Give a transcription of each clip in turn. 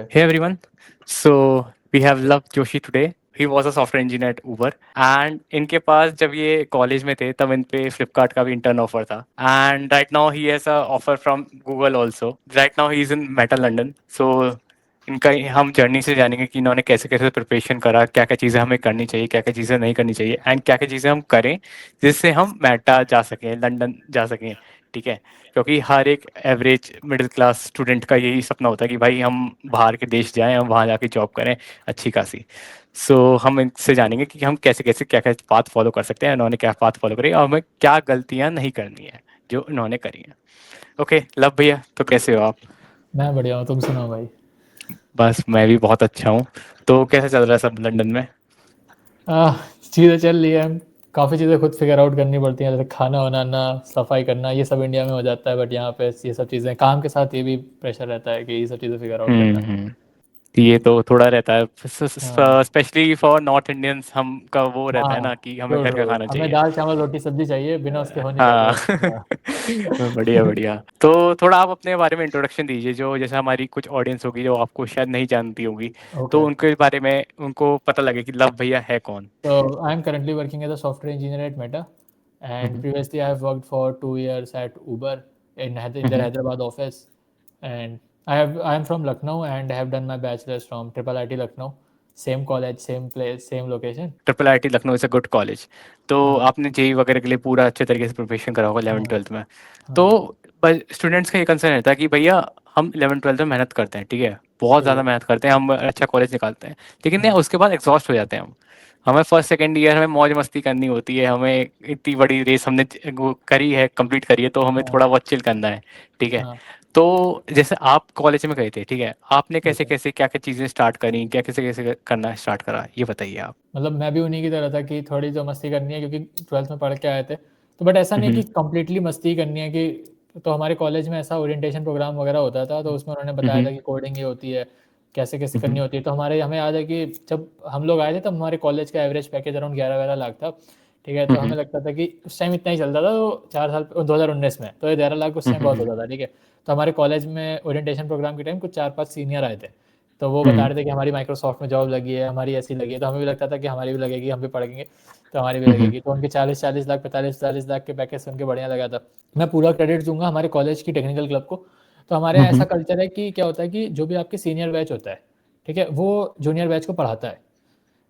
Hey everyone. So we have Love Joshi today. He was a software engineer at Uber and इनके पास जब ये college में थे तब इन पे फ्लिपकार्ट का भी इंटर्न ऑफर था and right now he has a offer from Google also. Right now he is in Meta London. So इनका हम जर्नी से जानेंगे कि इन्होंने कैसे कैसे प्रिपरेशन करा, क्या क्या चीज़ें हमें करनी चाहिए, क्या क्या चीज़ें नहीं करनी चाहिए एंड क्या क्या चीज़ें हम करें जिससे हम मेटा जा सकें, लंदन जा सकें. ठीक है, क्योंकि हर एक एवरेज मिडिल क्लास स्टूडेंट का यही सपना होता है कि भाई हम बाहर के देश जाएं, हम वहाँ जाके जॉब करें अच्छी खासी. सो हम इनसे जानेंगे कि हम कैसे कैसे क्या क्या पाथ फॉलो कर सकते हैं, इन्होंने क्या पाथ फॉलो करी और हमें क्या गलतियाँ नहीं करनी है जो इन्होंने करी हैं. ओके लव भैया, तो कैसे हो आप? मैं बढ़िया हूँ। तुम सुनाओ भाई। बस मैं भी बहुत अच्छा हूँ. तो कैसे चल रहा है सब लंदन में? आह, चीज़ें चल रही है। काफ़ी चीज़ें खुद फिगर आउट करनी पड़ती हैं, जैसे खाना बनाना, सफाई करना, ये सब इंडिया में हो जाता है। बट यहाँ पे ये सब चीज़ें काम के साथ ये भी प्रेशर रहता है कि ये सब चीज़ें फिगर आउट करना। हम्म. ये तो थोड़ा रहता है हाँ स्पेशली फॉर नॉर्थ इंडियंस. हम का वो रहता है हाँ, ना कि हमें ट्रू घर ट्रू। का खाना हमें चाहिए. दाल चावल रोटी सब्जी चाहिए, बिना उसके हो नहीं हाँ. पाएगा। बढ़िया हाँ। बढ़िया. तो थोड़ा आप अपने बारे में इंट्रोडक्शन दीजिए, जो जैसे हमारी कुछ ऑडियंस होगी जो आपको शायद नहीं जानती होगी, तो ओके, उनके बारे में उनको पता लगे कि लव भैया है कौन. so I am currently working as a software engineer at Meta, and hmm. previously I have worked for 2 years at Uber in their hmm. Hyderabad office. And I am from Lucknow and I have done my bachelor's from Triple IT Lucknow, same college, same place, same location. Triple I T Lucknow is a good college. तो हाँ आपने JEE वगैरह के लिए पूरा अच्छे तरीके से प्रिपरेशन करा होगा 11th 12th में. तो हाँ, स्टूडेंट्स का ये कंसर्न रहता है कि भैया हम 11th 12th में मेहनत करते हैं, ठीक है, बहुत ट्रू। ज़्यादा मेहनत करते हैं, हम अच्छा कॉलेज निकालते हैं, लेकिन नहीं हाँ उसके बाद एग्जॉस्ट हो जाते हैं हम. हमें फर्स्ट सेकेंड ईयर हमें मौज मस्ती करनी होती है, हमें इतनी बड़ी रेस हमने वो करी है, कंप्लीट करी है, तो हमें हाँ थोड़ा बहुत चिल करना है. ठीक है. हाँ, तो जैसे आप कॉलेज में गए थे, ठीक है, आपने कैसे ओके। कैसे क्या क्या चीज़ें स्टार्ट करी, क्या कैसे कैसे करना स्टार्ट करा, ये बताइए आप. मतलब मैं भी उन्हीं की तरह था कि थोड़ी तो मस्ती करनी है, क्योंकि 12th में पढ़ के आए थे। तो बट ऐसा नहीं है हम्म. कि कंप्लीटली मस्ती करनी है कि, तो हमारे कॉलेज में ऐसा ओरिएंटेशन प्रोग्राम वगैरह होता था, तो उसमें उन्होंने बताया था हम्म. कि कोडिंग ये होती है, कैसे कैसे करनी हम्म. होती है। तो हमें याद है कि जब हम लोग आए थे तब हमारे कॉलेज का एवरेज पैकेज अराउंड 11-12 लाख था। ठीक है, तो हम्म. हमें लगता था कि उस टाइम इतना ही चलता था, तो 4 साल 2019 में तो ये 11 लाख उस टाइम बहुत हम्म. होता था। ठीक है, तो हमारे कॉलेज में ओरिएंटेशन प्रोग्राम के टाइम कुछ 4-5 सीनियर आए थे, तो वो बता हम्म. रहे थे कि हमारी माइक्रोसॉफ्ट में जॉब लगी है, हमारी ऐसी लगी है। तो हमें भी लगता था कि हमारी भी लगेगी, हम भी पढ़ेंगे तो हमारी भी हम्म. लगेगी। तो उनके 40-40 लाख, 45-40 लाख के पैकेज से उनके बढ़िया लगा था। मैं पूरा क्रेडिट दूंगा हमारे कॉलेज की टेक्निकल क्लब को। तो हमारे यहाँ ऐसा हम्म. कल्चर है कि क्या होता है कि जो भी आपके सीनियर बैच होता है, ठीक है, वो जूनियर बैच को पढ़ाता है।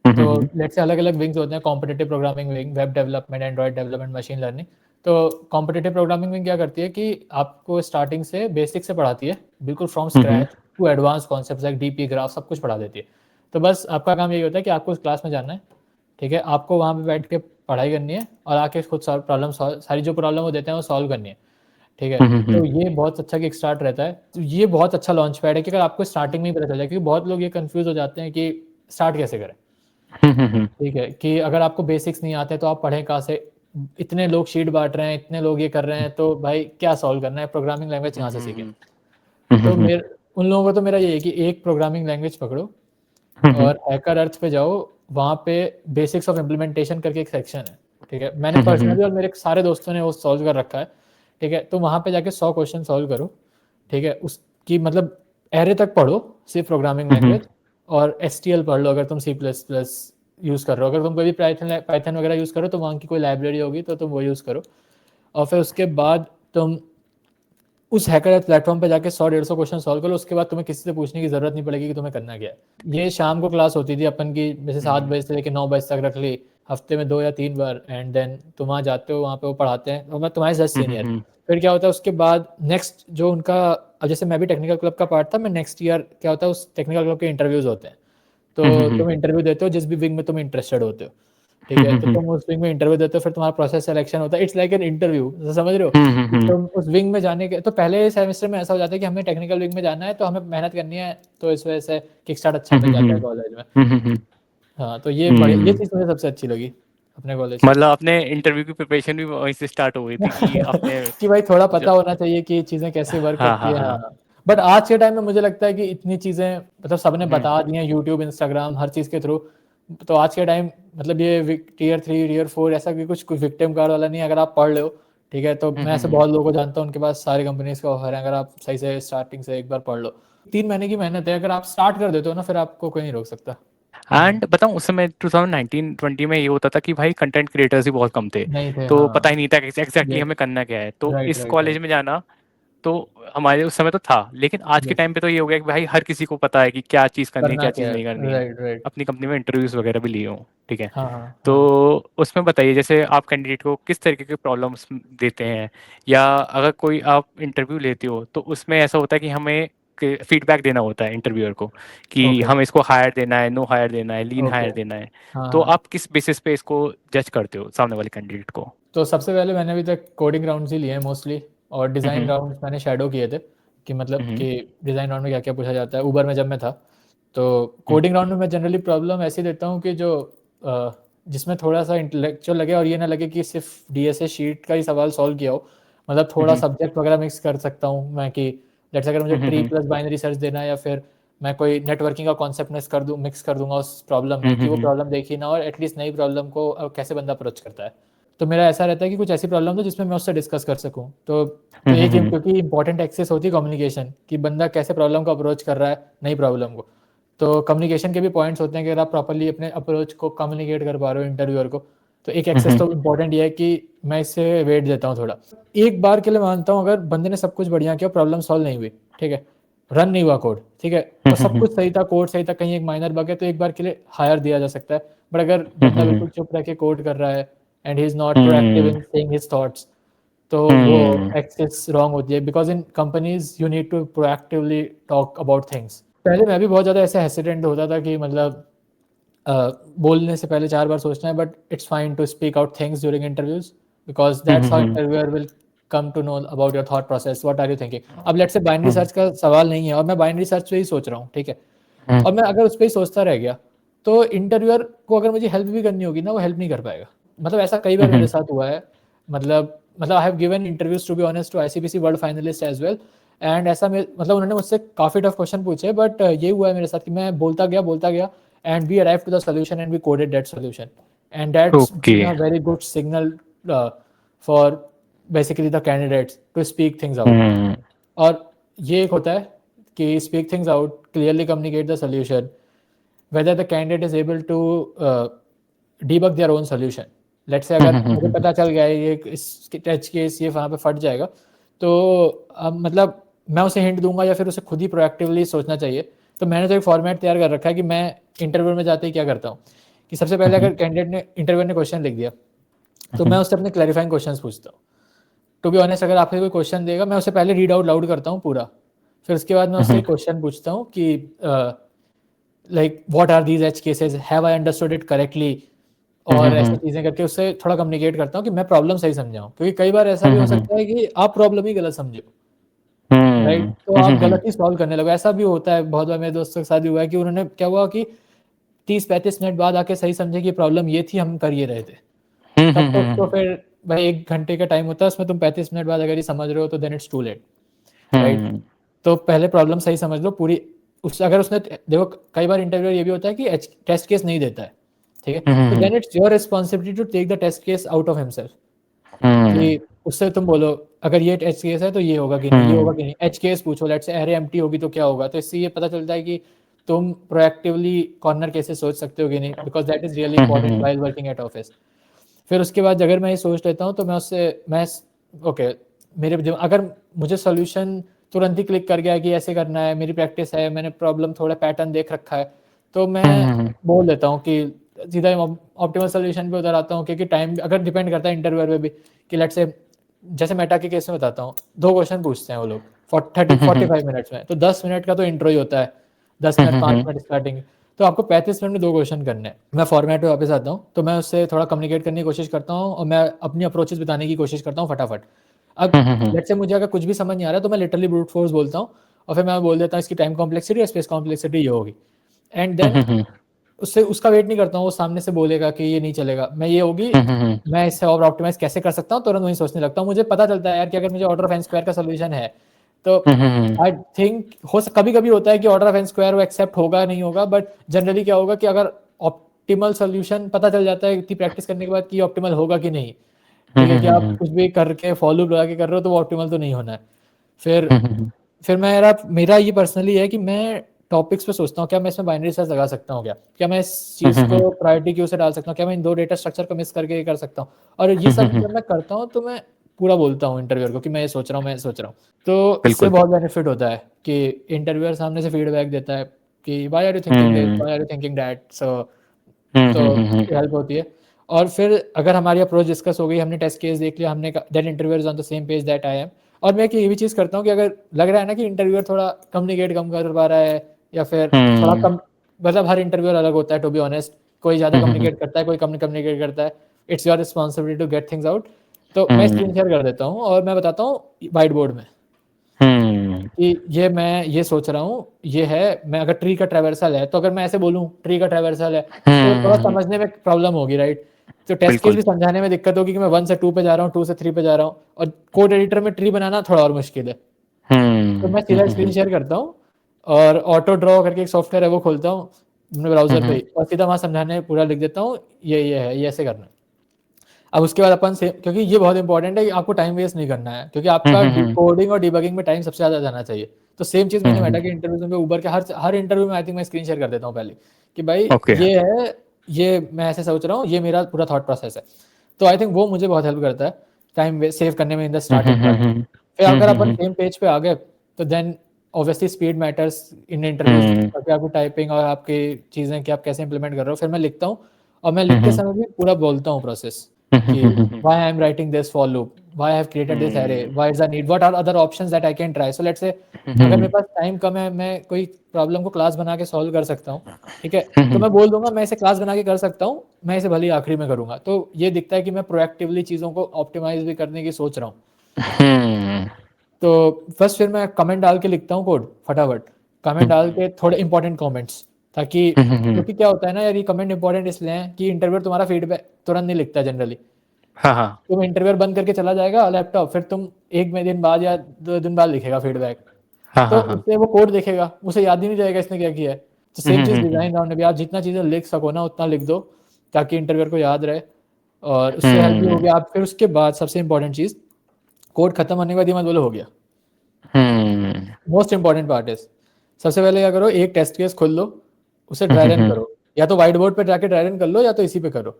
तो हम्म. लेट्स से अलग अलग विंग्स होते हैं, competitive programming wing, web development, Android development, machine learning. तो कॉम्पिटिटिव प्रोग्रामिंग विंग क्या करती है कि आपको स्टार्टिंग से बेसिक से पढ़ाती है, बिल्कुल from hmm. Scratch to advance concept like DP graph, सब कुछ पढ़ा देती है। तो बस आपका काम यही होता है कि आपको उस क्लास में जाना है, ठीक है, आपको वहाँ पे बैठ के पढ़ाई करनी है और आके खुद प्रॉब्लम सारी जो प्रॉब्लम वो देते हैं वो सॉल्व करनी है। ठीक है, हम्म. तो ये बहुत अच्छा किक स्टार्ट रहता है। तो ये बहुत अच्छा लॉन्च पैड है कि अगर आपको स्टार्टिंग में ही पता चल जाए, क्योंकि बहुत लोग ये कंफ्यूज हो जाते हैं कि स्टार्ट कैसे करें। हम्म. ठीक है, कि अगर आपको बेसिक्स नहीं आते तो आप पढ़ें कहाँ से। इतने लोग शीट बांट रहे हैं, इतने लोग ये कर रहे हैं, तो भाई क्या सॉल्व करना है, प्रोग्रामिंग लैंग्वेज कहाँ से सीखें। तो हम्म. मेरे उन लोगों को तो मेरा ये है कि एक प्रोग्रामिंग लैंग्वेज पकड़ो हम्म. और हैकर अर्थ पे जाओ। वहाँ पे बेसिक्स ऑफ इम्प्लीमेंटेशन करके एक सेक्शन है। ठीक है, मैंने हम्म. पर्सनली और मेरे सारे दोस्तों ने वो सॉल्व कर रखा है। ठीक है, तो वहाँ पे जाके 100 क्वेश्चन सॉल्व करो। ठीक है, उसकी मतलब एरे तक पढ़ो, सिर्फ प्रोग्रामिंग हम्म. लैंग्वेज। और एस पढ़ लो अगर तुम C++ यूज़ कर रहे हो। अगर तुम कोई भी पाइथन पाइथन वगैरह यूज़ करो तो वहाँ की कोई लाइब्रेरी होगी तो तुम वो यूज़ करो। और फिर उसके बाद तुम उस हैकर प्लेटफॉर्म पे जाके 100-150 क्वेश्चन सॉल्व करो। उसके बाद तुम्हें किसी से पूछने की जरूरत नहीं पड़ेगी कि तुम्हें करना क्या है। ये शाम को क्लास होती थी अपन की, जैसे 7 बजे से लेकर 9 बजे तक रख ली, हफ्ते में 2 या 3 बार। एंड देन तुम वहाँ जाते हो, वहाँ पे वो पढ़ाते हैं और मैं तुम्हारे जस्ट सीनियर। हम्म. फिर क्या होता है उसके बाद नेक्स्ट जो उनका, अब जैसे मैं भी टेक्निकल क्लब का पार्ट था, मैं नेक्स्ट ईयर क्या होता है उस टेक्निकल क्लब के इंटरव्यूज होते हैं। तो हम्म. तुम इंटरव्यू देते हो जिस भी विंग में तुम इंटरेस्टेड होते हो। ठीक है, तो तुम उस विंग में इंटरव्यू देते हो, फिर तुम्हारा प्रोसेस सिलेक्शन होता है। इट्स लाइक एन इंटरव्यू, समझ रहे हो। कि हम्म. तुम उस विंग में जाने के तो पहले सेमेस्टर में ऐसा हो जाता है कि हमें टेक्निकल विंग में जाना है, तो हमें मेहनत करनी है। तो इस वजह से किक स्टार्ट अच्छा मिल जाता है कॉलेज में। हाँ, तो ये बड़ी ये हम्म. चीज़ मुझे सबसे अच्छी लगी अपने कॉलेज की। मतलब अपने इंटरव्यू की प्रिपरेशन भी वहीं से स्टार्ट हो गई थी कि अपने कि भाई थोड़ा जो. पता होना चाहिए कि चीज़ें कैसे वर्क हाँ करती हाँ है। हाँ. हाँ, बट आज के टाइम में मुझे लगता है कि इतनी चीज़ें मतलब सबने हम्म. बता दी हैं, यूट्यूब, इंस्टाग्राम, हर चीज़ के थ्रू। तो आज के टाइम मतलब ये Tier 3 Tier 4 ऐसा कि कुछ विक्टिम कार्ड वाला नहीं है। अगर आप पढ़ लो, ठीक है, तो मैं ऐसे हम्म. बहुत लोगों को जानता हूँ उनके पास सारी कंपनीज का ऑफर है, अगर आप सही से स्टार्टिंग से एक बार पढ़ लो। 3 महीने की मेहनत है, अगर आप स्टार्ट कर देते हो ना फिर आपको कोई नहीं रोक सकता। एंड बताऊं उस समय 2019-20 में ये होता था कि भाई कंटेंट क्रिएटर्स ही बहुत कम थे, नहीं थे, तो पता हाँ। ही नहीं था एग्जैक्टली ये हमें करना क्या है। तो राइट इस राइट कॉलेज राइट। में जाना तो हमारे उस समय तो था, लेकिन आज के यस। टाइम पे तो ये हो गया कि भाई हर किसी को पता है कि क्या चीज़ करनी है करना क्या क्या चीज़ नहीं है, करनी है। Right right. अपनी कंपनी में इंटरव्यूज वगैरह भी लिए हूँ, ठीक है। हाँ हाँ तो हाँ। उसमें बताइए जैसे आप कैंडिडेट को किस तरीके के प्रॉब्लम्स देते हैं, या अगर कोई आप इंटरव्यू लेते हो तो उसमें ऐसा होता है कि हमें फीडबैक देना होता है इंटरव्यूअर को कि ओके हम इसको हायर देना है, नो हायर देना है, लीन ओके। हायर देना है। हाँ तो हाँ। आप किस बेसिस पे इसको जज करते हो सामने वाले कैंडिडेट को? तो सबसे पहले मैंने अभी तक कोडिंग राउंड्स ही लिए हैं मोस्टली, और डिज़ाइन हम्म राउंड्स मैंने शैडो किए थे कि मतलब हम्म कि डिज़ाइन राउंड में क्या क्या पूछा जाता है, ऊबर में जब मैं था। तो हम्म कोडिंग राउंड में मैं जनरली प्रॉब्लम ऐसी देता हूँ कि जो जिसमें थोड़ा सा इंटेलेक्चुअल लगे और ये ना लगे कि सिर्फ डीएसए शीट का ही सवाल सॉल्व किया हो, मतलब थोड़ा हम्म सब्जेक्ट वगैरह मिक्स कर सकता हूँ मैं कि जैसे अगर मुझे ट्री हम्म प्लस बाइनरी सर्च देना है या फिर मैं कोई नेटवर्किंग का कॉन्सेप्ट मिक्स कर दूंगा उस प्रॉब्लम में, कि वो हम्म प्रॉब्लम देखी ना और एटलीस्ट नई प्रॉब्लम को कैसे बंदा अप्रोच करता है। तो मेरा ऐसा रहता है कि कुछ ऐसी प्रॉब्लम हो जिसमें मैं उससे डिस्कस कर सकूं। तो एक हम्म क्योंकि इंपॉर्टेंट एक्सेस होती है कम्युनिकेशन, कि बंदा कैसे प्रॉब्लम को अप्रोच कर रहा है नई प्रॉब्लम को। तो कम्युनिकेशन के भी पॉइंट्स होते हैं कि अगर आप प्रॉपर्ली अपने अप्रोच को कम्युनिकेट कर पा रहे हो इंटरव्यूअर को, तो एक एक्सेस हम्म तो इंपॉर्टेंट ये है कि मैं इससे वेट देता हूँ थोड़ा। एक बार के लिए मानता हूँ अगर बंदे ने सब कुछ बढ़िया किया, प्रॉब्लम सॉल्व नहीं हुई, ठीक है, रन नहीं हुआ कोड, ठीक है, और सब कुछ सही था, कोड सही था, कहीं एक माइनर बग है, तो एक बार के लिए हायर दिया जा सकता है। बट अगर बंदा बिल्कुल चुप रह के कोड कर रहा है and he is not proactive in saying his thoughts, तो वो एक्सेस रॉन्ग होती है, because in companies you need to proactively talk about things. पहले मैं भी बहुत ज़्यादा ऐसे हेसिडेंट होता था कि मतलब बोलने से पहले 4 बार सोचना है, but it's fine to speak out things during interviews, because that's how interviewer will come to know about your thought process, what are you thinking. अब लेट्स से बाइनरी सर्च का सवाल नहीं है और मैं बाइनरी सर्च पे ही सोच रहा हूँ, ठीक है, और मैं अगर उस पर ही सोचता रह गया, तो इंटरव्यूअर को अगर मुझे हेल्प भी करनी होगी ना, वो हेल्प नहीं कर पाएगा। मतलब ऐसा कई बार मेरे साथ हुआ है। मतलब I have given interviews to be honest to ICPC world finalist as well, and ऐसा मतलब उन्होंने मुझसे काफ़ी टफ क्वेश्चन पूछे, बट ये हुआ है मेरे साथ कि मैं बोलता गया and we arrived to the solution and we coded that solution, and that's okay. been a very good signal for basically the candidates to speak things out। और ये एक होता है कि speak things out, clearly communicate the solution, whether the candidate is able to debug their own solution। Let's say अगर मुझे पता चल गया है ये इस टच केस ये वहाँ पे फट जाएगा, तो मतलब मैं उसे हिंट दूंगा या फिर उसे खुद ही प्रोएक्टिवली सोचना चाहिए। तो मैंने तो एक फॉर्मेट तैयार कर रखा है कि मैं इंटरव्यू में जाते ही क्या करता हूँ कि सबसे पहले अगर कैंडिडेट ने इंटरव्यू ने क्वेश्चन लिख दिया, तो मैं उससे अपने क्लैरिफाइंग क्वेश्चन पूछता हूँ। टू बी ऑनेस्ट, अगर आपसे कोई क्वेश्चन देगा, मैं उसे पहले रीड आउट लाउड करता हूँ पूरा, फिर उसके बाद मैं उससे एक क्वेश्चन पूछता हूँ कि like what are these edge cases, have I understood it correctly, और ऐसी चीज़ें करके उससे थोड़ा कम्युनिकेट करता हूँ कि मैं प्रॉब्लम सही समझाऊँ, क्योंकि कई बार ऐसा भी हो सकता है कि आप प्रॉब्लम ही गलत समझो, राइट, तो आप गलत ही सॉल्व करने लगो। ऐसा भी होता है, बहुत बार मेरे दोस्तों के साथ भी हुआ है कि उन्होंने क्या हुआ कि 30-35 मिनट बाद आके सही समझे कि प्रॉब्लम ये थी, हम कर ये रहे थे। तब तक तो फिर भाई 1 घंटे का टाइम होता है उसमें, तुम 35 मिनट बाद अगर ये समझ रहे हो तो then it's too late, right. तो पहले प्रॉब्लम सही समझ लो पूरी। उस अगर उसने देखो, कई बार इंटरव्यू ये भी होता है कि टेस्ट केस नहीं देता है, ठीक है, तो then it's your responsibility to take the test case out of himself, कि उससे तुम बोलो अगर ये एच केस है तो ये होगा कि नहीं, ये होगा कि नहीं, एच केस पूछो, लेट्स से एरे एम्प्टी होगी तो क्या होगा। तो इससे ये पता चलता है कि तुम प्रोएक्टिवली कॉर्नर केसेस सोच सकते हो कि नहीं, because that is really important while working at office. फिर उसके बाद अगर मैं ये सोच लेता हूँ तो मैं ओके, अगर मुझे सोल्यूशन तुरंत ही क्लिक कर गया कि ऐसे करना है, मेरी प्रैक्टिस है, मैंने प्रॉब्लम थोड़ा पैटर्न देख रखा है, तो मैं बोल देता हूँ कि सीधा ऑप्टिमल सोल्यूशन पे उतर आता हूँ, क्योंकि टाइम अगर डिपेंड करता है इंटरव्यूअर पे भी कि लेट्स से जैसे मेटा के केस में बताता हूँ, 2 क्वेश्चन पूछते हैं वो लोग 45 मिनट्स में, तो 10 मिनट का तो इंट्रो ही होता है, 10 मिनट 5 मिनट स्टार्टिंग, तो आपको 35 मिनट में 2 क्वेश्चन करने हैं। मैं फॉर्मेट पे वापस आता हूँ, तो मैं उससे थोड़ा कम्युनिकेट करने की कोशिश करता हूँ और मैं अपनी अप्रोचेस बताने की कोशिश करता हूँ फटाफट। अब लेट्स से मुझे अगर कुछ भी समझ नहीं आ रहा है तो मैं लिटरली ब्रूट फोर्स बोलता हूँ, और फिर मैं बोल देता हूँ इसकी टाइम कॉम्प्लेक्सिटी और स्पेस कॉम्प्लेक्सिटी ये होगी, एंड देन उससे उसका वेट नहीं करता हूँ वो सामने से बोलेगा कि ये नहीं चलेगा, मैं ये होगी मैं इससे और ऑप्टिमाइज कैसे कर सकता हूँ, तुरंत वही सोचने लगता हूँ। मुझे पता चलता है यार कि अगर मुझे ऑर्डर ऑफ एन स्क्वायर का सोल्यूशन है, तो आई थिंक कभी कभी होता है कि ऑर्डर ऑफ एन स्क्वायर वो एक्सेप्ट होगा नहीं होगा, बट जनरली क्या होगा कि अगर ऑप्टिमल सोल्यूशन पता चल जाता है इतनी प्रैक्टिस करने के बाद कि ऑप्टिमल होगा कि नहीं, ठीक है, कि आप कुछ भी करके फॉलो लगा के कर रहे हो तो वो ऑप्टिमल तो नहीं होना है। फिर फिर मेरा ये पर्सनली है कि मैं टॉपिक्स पे सोचता हूँ, क्या मैं इसमें बाइनरी सर्च लगा सकता हूँ, क्या मैं इस चीज़ को प्रायोरिटी क्यू से डाल सकता हूँ, क्या मैं इन 2 डेटा स्ट्रक्चर को मिक्स करके ये कर सकता हूँ। और ये सब जब मैं करता हूँ तो मैं पूरा बोलता हूँ इंटरव्यूअर को कि मैं ये सोच रहा हूँ, मैं ये सोच रहा हूँ। तो इससे बिल्कुल। बहुत बेनिफिट होता है कि इंटरव्यूअर सामने से फीडबैक देता है कि why are you thinking this, hmm why are you thinking that. Hmm तो हम्म हम्म हेल्प होती है। और फिर अगर हमारी अप्रोच डिस्कस हो गई, हमने टेस्ट केस देख लिया, हमने that interviewer is on the same page that I am. और मैं ये भी चीज़ करता हूँ कि अगर लग रहा है ना कि इंटरव्यूअर थोड़ा कम्युनिकेट कम कर पा रहा है या फिर थोड़ा हम्म कम, मतलब हर इंटरव्यूअर अलग होता है टू बी ऑनेस्ट, कोई ज़्यादा हम्म कम्युनिकेट करता है, कोई कम कम्युनिकेट करता है। It's your responsibility to get things out. तो मैं हम्म स्क्रीन शेयर कर देता हूँ और मैं बताता हूँ वाइट बोर्ड में हम्म कि मैं ये सोच रहा हूँ, ये है। मैं अगर ट्री का ट्रैवर्सल है तो अगर मैं ऐसे बोलूँ ट्री का ट्रैवर्सल है तो थोड़ा हम्म, समझने में प्रॉब्लम होगी, राइट। तो टेस्ट केस बिल्कुल। भी समझाने में दिक्कत होगी कि मैं 1 से 2 पे जा रहा हूँ, 2 से 3 पे जा रहा हूँ, और कोड एडिटर में ट्री बनाना थोड़ा और मुश्किल है। तो मैं सीधा स्क्रीन हम्म शेयर करता हूँ और ऑटो ड्रॉ करके एक सॉफ्टवेयर है वो खोलता हूँ अपने ब्राउजर पे हम्म ही, और सीधा वहाँ समझाने पूरा लिख देता हूँ, ये है, ये ऐसे करना है। अब उसके बाद अपन से, क्योंकि ये बहुत इंपॉर्टेंट है कि आपको टाइम वेस्ट नहीं करना है, क्योंकि आपका हम्म कोडिंग और डिबगिंग में टाइम सबसे ज़्यादा जाना चाहिए। तो सेम चीज़ मैंने हम्म मेटा के इंटरव्यूज में, उबर के हर हर इंटरव्यू में आई थिंक मैं स्क्रीन शेयर कर देता हूँ पहले कि भाई ओके। ये है, ये मैं ऐसे सोच रहा हूँ, ये मेरा पूरा थॉट प्रोसेस है। तो आई थिंक वो मुझे बहुत हेल्प करता है टाइम सेव करने में इन द स्टार्टिंग पार्ट। फिर अगर अपन सेम पेज पे आ गए तो then obviously speed matters in interviews, ताकि आपकी टाइपिंग और आपकी चीज़ें कि आप कैसे इंप्लीमेंट कर रहे हो। फिर मैं लिखता हूँ और मैं लिखते समय भी पूरा बोलता हूँ प्रोसेस कि why I am writing this for loop, why I have created this array, why is the need, what are other options that I can try. So let's say अगर मेरे पास टाइम कम है, मैं कोई प्रॉब्लम को class बना के solve कर सकता हूँ, ठीक है, तो मैं बोल दूंगा मैं इसे क्लास बना के कर सकता हूँ, मैं इसे भले ही आखिरी में करूंगा। तो ये दिखता है कि मैं प्रोएक्टिवली चीज़ों को ऑप्टिमाइज भी करने की सोच रहा हूँ। तो फर्स्ट फिर मैं कमेंट डाल के लिखता हूँ कोड फटाफट, कमेंट डाल के थोड़े इंपॉर्टेंट कमेंट्स, ताकि क्योंकि क्या होता है ना यार, ये कमेंट इंपॉर्टेंट इसलिए है कि इंटरव्यूअर तुम्हारा फीडबैक तुरंत नहीं लिखता जनरली। हाँ हाँ तुम इंटरव्यूअर बंद करके चला जाएगा लैपटॉप, फिर तुम एक में दिन बाद या 2 दिन बाद लिखेगा फीडबैक। हाँ तो हाँ हाँ उससे वो कोड देखेगा, उसे याद ही नहीं रहेगा इसने क्या किया है। तो सेम चीज़ डिज़ाइन राउंड में भी, आप जितना चीज़ें लिख सको ना उतना लिख दो, ताकि इंटरव्यूअर को याद रहे, और उससे हेल्प भी हो गया। आप फिर उसके बाद सबसे इंपॉर्टेंट चीज़, कोड खत्म होने के बाद ये मत बोलो हो गया। मोस्ट इंपॉर्टेंट पार्ट इज, सबसे पहले क्या करो, एक टेस्ट केस खोल लो, उसे ड्राई रन करो, या तो व्हाइट बोर्ड पे जाके ड्राई रन कर लो या तो इसी पे करो,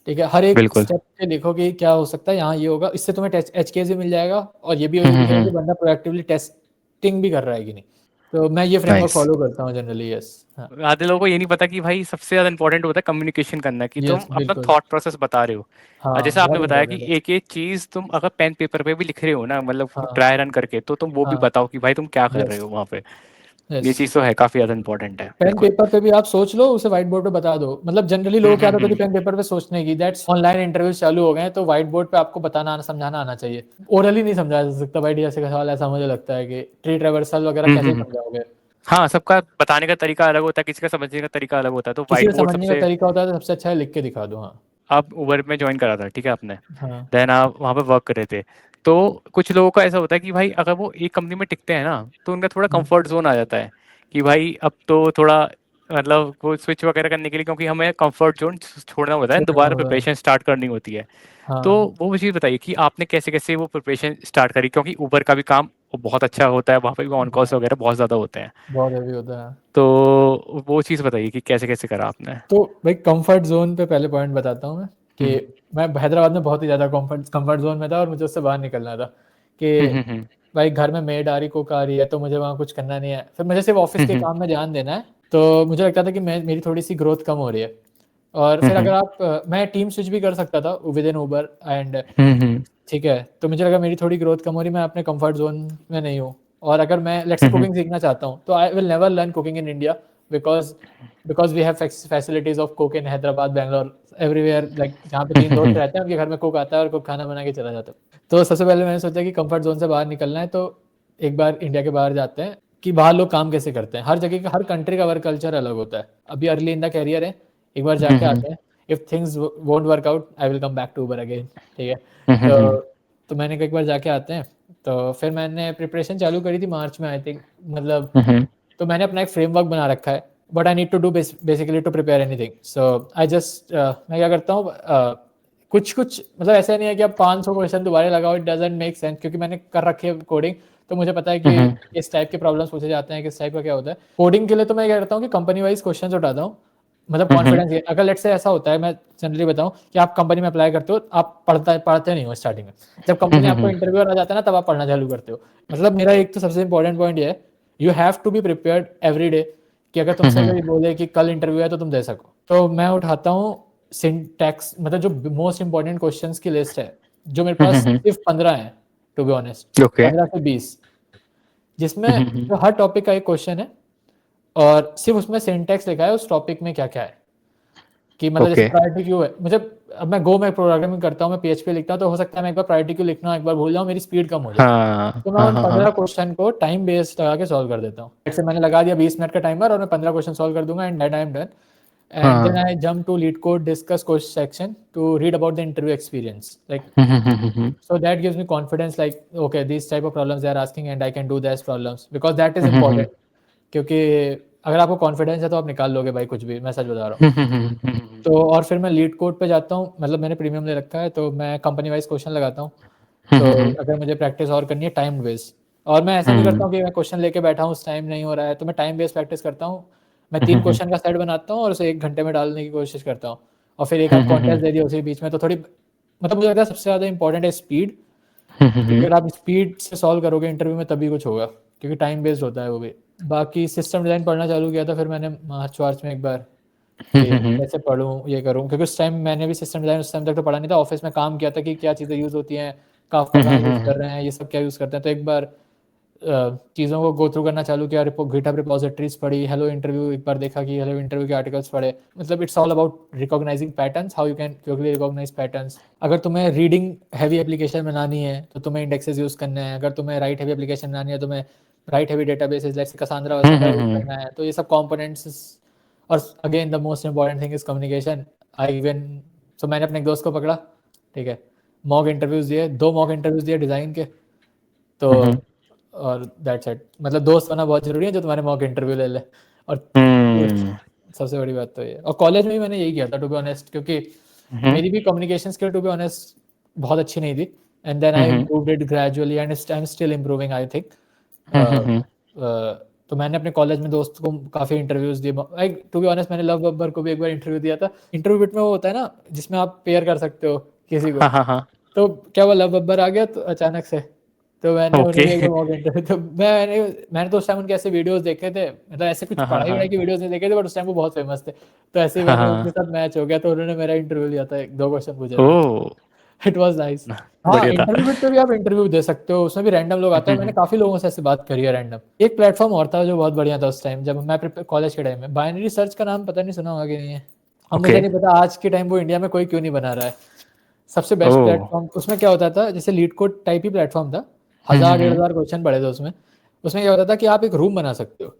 ठीक है। हर एक बिल्कुल। स्टेप पे देखो कि क्या हो सकता है, यहाँ ये होगा, इससे तुम्हें टेस्ट एच केस भी मिल जाएगा, और ये भी ये दिखेगा कि बंदा प्रोएक्टिवली टेस्टिंग भी कर रहा है कि नहीं। तो मैं ये फ्रेमवर्क नाइस। फॉलो करता हूँ जनरली। यस, हाँ, आधे लोगों को ये नहीं पता कि भाई सबसे ज्यादा इंपॉर्टेंट होता है कम्युनिकेशन करना, कि तुम यस अपना बिल्कुल, थॉट प्रोसेस बता रहे हो। और हाँ जैसे आपने बहुत बताया कि इंपॉर्टेंट है। एक एक चीज तुम अगर पेन पेपर पे भी लिख रहे हो ना, मतलब हाँ ड्राई रन करके, तो तुम वो भी हाँ, बताओ कि भाई तुम क्या कर रहे यस हो वहां पे। यस। ये चीज तो है, काफी ज्यादा इंपॉर्टेंट है, पेन बिल्कुल। पेपर पे भी आप सोच लो, उसे व्हाइट बोर्ड पे बता दो। मतलब जनरली लोगों की आदत होती है पेन पेपर पे सोचने की, दैट्स ऑनलाइन इंटरव्यूज चालू हो गए हैं तो व्हाइट बोर्ड पे आपको बताना समझाना आना चाहिए। ओरली नहीं समझाया जा सकता भाई, जैसे का सवाल ऐसा मुझे लगता है कि ट्री ट्रेवर्सल वगैरह कैसे हम्म। समझाओगे। हाँ, सबका बताने का तरीका अलग होता है, किसी का समझने का तरीका अलग होता है, तो किसी व्हाइट का बोर्ड समझने का सबसे। तरीका होता है तो सबसे अच्छा है लिख के दिखा दो। हाँ आप उबर में ज्वाइन करा था, ठीक है आपने, हाँ देन आप वहाँ पे वर्क कर रहे थे, तो कुछ लोगों का ऐसा होता है कि भाई अगर वो एक कंपनी में टिकते हैं ना, तो उनका थोड़ा हाँ कंफर्ट जोन आ जाता है कि भाई अब तो थोड़ा, मतलब वो स्विच वगैरह करने के लिए, क्योंकि हमें कंफर्ट जोन छोड़ना होता है, छोड़ना दोबारा होगा। प्रिपरेशन स्टार्ट करनी होती है। तो हाँ वो चीज़ बताइए कि आपने कैसे कैसे वो प्रिपरेशन स्टार्ट करी, क्योंकि ऊबर का भी काम बहुत अच्छा होता है, वहाँ पे भी ऑन कॉल्स हाँ, वगैरह बहुत ज़्यादा होते हैं। बहुत हैवी होता है। तो वो चीज़ बताइए कि कैसे कैसे करा आपने। तो भाई कंफर्ट जोन पे पहले पॉइंट बताता हूँ मैं हम्म कि मैं हैदराबाद में बहुत ही ज़्यादा कंफर्ट जोन में था और मुझे उससे बाहर निकलना था कि हम्म भाई घर में मेड आ रही, कुक आ रही है, तो मुझे वहाँ कुछ करना नहीं है, फिर मुझे सिर्फ ऑफिस के हम्म काम में ध्यान देना है। तो मुझे लगता था कि मेरी थोड़ी सी ग्रोथ कम हो रही है। और फिर अगर हम्म मैं टीम स्विच भी कर सकता था विद इन ऊबर एंड, हम्म ठीक है, तो मुझे लगा मेरी थोड़ी ग्रोथ कम हो रही, मैं अपने कंफर्ट जोन में नहीं हूँ। और अगर मैं लेट्स से हम्म कुकिंग सीखना चाहता हूँ तो I will never learn cooking in India, because because we have facilities of cook in Hyderabad, Bangalore, everywhere, like जहाँ पे 3 दोस्त रहते हैं उनके घर में कुक आता है और कुक खाना बना के चला जाता है। तो सबसे पहले मैंने सोचा कि कंफर्ट जोन से बाहर निकलना है, तो एक बार इंडिया के बाहर जाते हैं कि बाहर लोग काम कैसे करते हैं। हर जगह का, हर कंट्री का वर्क कल्चर अलग होता है। अभी अर्ली इन द कैरियर है, एक बार जाके आते हैं। If things won't work out I will come back to Uber again, ठीक है। तो तो मैंने कहा एक बार जाके आते हैं। तो फिर मैंने प्रिपरेशन चालू करी थी मार्च में आई थिंक, मतलब। तो मैंने अपना एक फ्रेमवर्क बना रखा है, but I need to do basically to prepare anything. So I just मैं क्या करता हूँ, कुछ मतलब ऐसा नहीं है कि आप 500 क्वेश्चन दोबारा लगाओ, इट डजंट मेक सेंस, क्योंकि मैंने कर रखी है कोडिंग, तो मुझे पता है कि किस टाइप के प्रॉब्लम्स पूछे जाते हैं, किस टाइप का क्या होता है। कोडिंग के लिए तो मैं क्या करता हूँ कि कंपनी वाइज क्वेश्चन उठाता हूँ, मतलब कॉन्फिडेंस। अगर लेट्स से ऐसा होता है, मैं जनरली बताऊं कि आप कंपनी में अप्लाई करते हो, आप पढ़ते नहीं हो स्टार्टिंग में, जब कंपनी आपको इंटरव्यू आ जाता है ना, तब आप पढ़ना चालू करते हो। मतलब मेरा एक तो सबसे इंपॉर्टेंट पॉइंट ये है, you have to be prepared every day, कि अगर तुमसे कोई बोले कि कल इंटरव्यू है तो तुम दे सको। तो मैं उठाता हूँ सिंटैक्स, मतलब जो मोस्ट इंपॉर्टेंट क्वेश्चंस की लिस्ट है, जो मेरे पास सिर्फ 15 है, टू बी ऑनेस्ट, ओके 15 से 20, जिसमें जो हर टॉपिक का एक क्वेश्चन है, और सिर्फ उसमें सिंटैक्स लिखा है उस टॉपिक में क्या क्या है, कि मतलब जैसे ओके प्रायोरिटी क्यू है मुझे, अब मैं गो में प्रोग्रामिंग करता हूँ, मैं पीएचपी लिखता हूँ, तो हो सकता है मैं एक बार प्रायोरिटी क्यू लिखना एक बार भूल जाऊँ, मेरी स्पीड कम हो जाए, हाँ तो मैं हाँ उन हाँ 15 हाँ क्वेश्चन को टाइम बेस्ड लगा के सॉल्व कर देता हूँ। जैसे मैंने लगा दिया 20 मिनट का टाइमर, और मैं 15 क्वेश्चन सॉल्व कर दूंगा, and that I am done. And then हाँ I jump to lead code discuss course section to read about the interview experience. Like, so that gives me confidence. Like, okay, these type of problems they are asking, and I can do these problems, because that is important. क्योंकि अगर आपको confidence है तो आप निकाल लोगे भाई कुछ भी, मैं सच बता रहा हूँ। तो और फिर मैं लीड कोड पे जाता हूँ, मतलब मैंने प्रीमियम ले रखा है, तो मैं कंपनी वाइज क्वेश्चन लगाता हूँ। तो अगर मुझे प्रैक्टिस और करनी है टाइम बेस्ड, और मैं ऐसा नहीं करता हूँ कि मैं क्वेश्चन लेके बैठा हूँ, उस टाइम नहीं हो रहा है, तो मैं टाइम बेस्ड प्रैक्टिस करता हूँ। मैं 3 क्वेश्चन का सेट बनाता हूँ और उसे 1 घंटे में डालने की कोशिश करता हूँ, और फिर एक आध कॉन्टेस्ट दे दिया उसी बीच में, तो थोड़ी, मतलब मुझे लगता है सबसे ज़्यादा इंपॉर्टेंट है स्पीड, क्योंकि अगर आप स्पीड से सॉल्व करोगे इंटरव्यू में तभी कुछ होगा, क्योंकि टाइम बेस्ड होता है वो भी। बाकी सिस्टम डिज़ाइन पढ़ना चालू किया था फिर मैंने मार्च वार्च में एक बार, कि कैसे पढ़ूँ ये करूँ, क्योंकि उस टाइम मैंने भी सिस्टम डिज़ाइन उस टाइम तक तो पढ़ा नहीं था, ऑफिस में काम किया था कि क्या चीज़ें यूज़ होती हैं, काफका कहाँ यूज़ कर रहे हैं, ये सब क्या यूज़ करते हैं। तो एक बार चीज़ों को गो थ्रू करना चालू किया, गिटहब रिपोजिटरीज पढ़ी, हेलो इंटरव्यू एक बार देखा कि हेलो इंटरव्यू के आर्टिकल्स पढ़े। मतलब it's all about recognizing patterns, how you can quickly recognize patterns. अगर तुम्हें रीडिंग हैवी एप्लीकेशन बनानी है तो तुम्हें इंडेक्सेस यूज़ करना है, अगर तुम्हें राइट हैवी एप्लीकेशन बनानी है तो तुम्हें राइट हैवी डेटाबेसेस जैसे कसांड्रा वसांड्रा यूज़ करना है। तो ये सब कॉम्पोनेंट्स, और again the most important thing is communication. I even, so मैंने अपने एक दोस्त को पकड़ा, ठीक है, मॉक इंटरव्यूज़ दिए, 2 मॉक इंटरव्यूज़ दिए डिज़ाइन के, तो और दैट्स इट। मतलब दोस्त होना बहुत जरूरी है जो तुम्हारे मॉक इंटरव्यू ले ले, और सबसे बड़ी बात तो ये। और कॉलेज में भी मैंने यही किया था टू बी ऑनेस्ट, क्योंकि मेरी भी communication skill to be honest बहुत अच्छी नहीं थी, and then I improved it gradually, and I am still improving I think. तो मैंने अपने कॉलेज में दोस्त को काफ़ी इंटरव्यूज़ दिए। टू बी ऑनेस्ट मैंने लव बब्बर को भी एक बार इंटरव्यू दिया था। इंटरव्यू बिट में वो होता है ना जिसमें आप पेयर कर सकते हो किसी को, हाँ हाँ हाँ तो क्या वो लव बब्बर आ गया तो अचानक से, तो मैंने उन्हें ओके भी एक बार मौका इंटरव्यू, तो मैंने तो उस टाइम उनके ऐसे वीडियोस देखे थे, मतलब ऐसे कुछ हाँ हाँ पढ़ाई वढ़ाई की वीडियोस नहीं देखे थे, बट उस टाइम वो बहुत फेमस थे, तो ऐसे ही हाँ मैंने उनके हाँ साथ मैच हो गया, तो उन्होंने मेरा इंटरव्यू लिया था, 1-2 क्वेश्चन पूछे थे, ओ इट वाज नाइस। हाँ, बढ़िया था इंटरव्यू पे भी आप इंटरव्यू दे सकते हो, उसमें भी रैंडम लोग आते हैं, मैंने काफी लोगों से ऐसे बात करी है रैंडम। एक प्लेटफॉर्म और था जो बहुत बढ़िया था उस टाइम, जब मैं कॉलेज के टाइम में, बाइनरी सर्च का नाम पता नहीं सुना होगा कि नहीं है, अब ओके मुझे नहीं पता आज के टाइम वो इंडिया में कोई क्यों नहीं बना रहा है। सबसे बेस्ट ओ प्लेटफॉर्म, उसमें क्या होता था, जैसे लीड कोड टाइप ही प्लेटफॉर्म था, 1000-1500 क्वेश्चन पड़े थे उसमें। उसमें क्या होता था कि आप एक रूम बना सकते हो,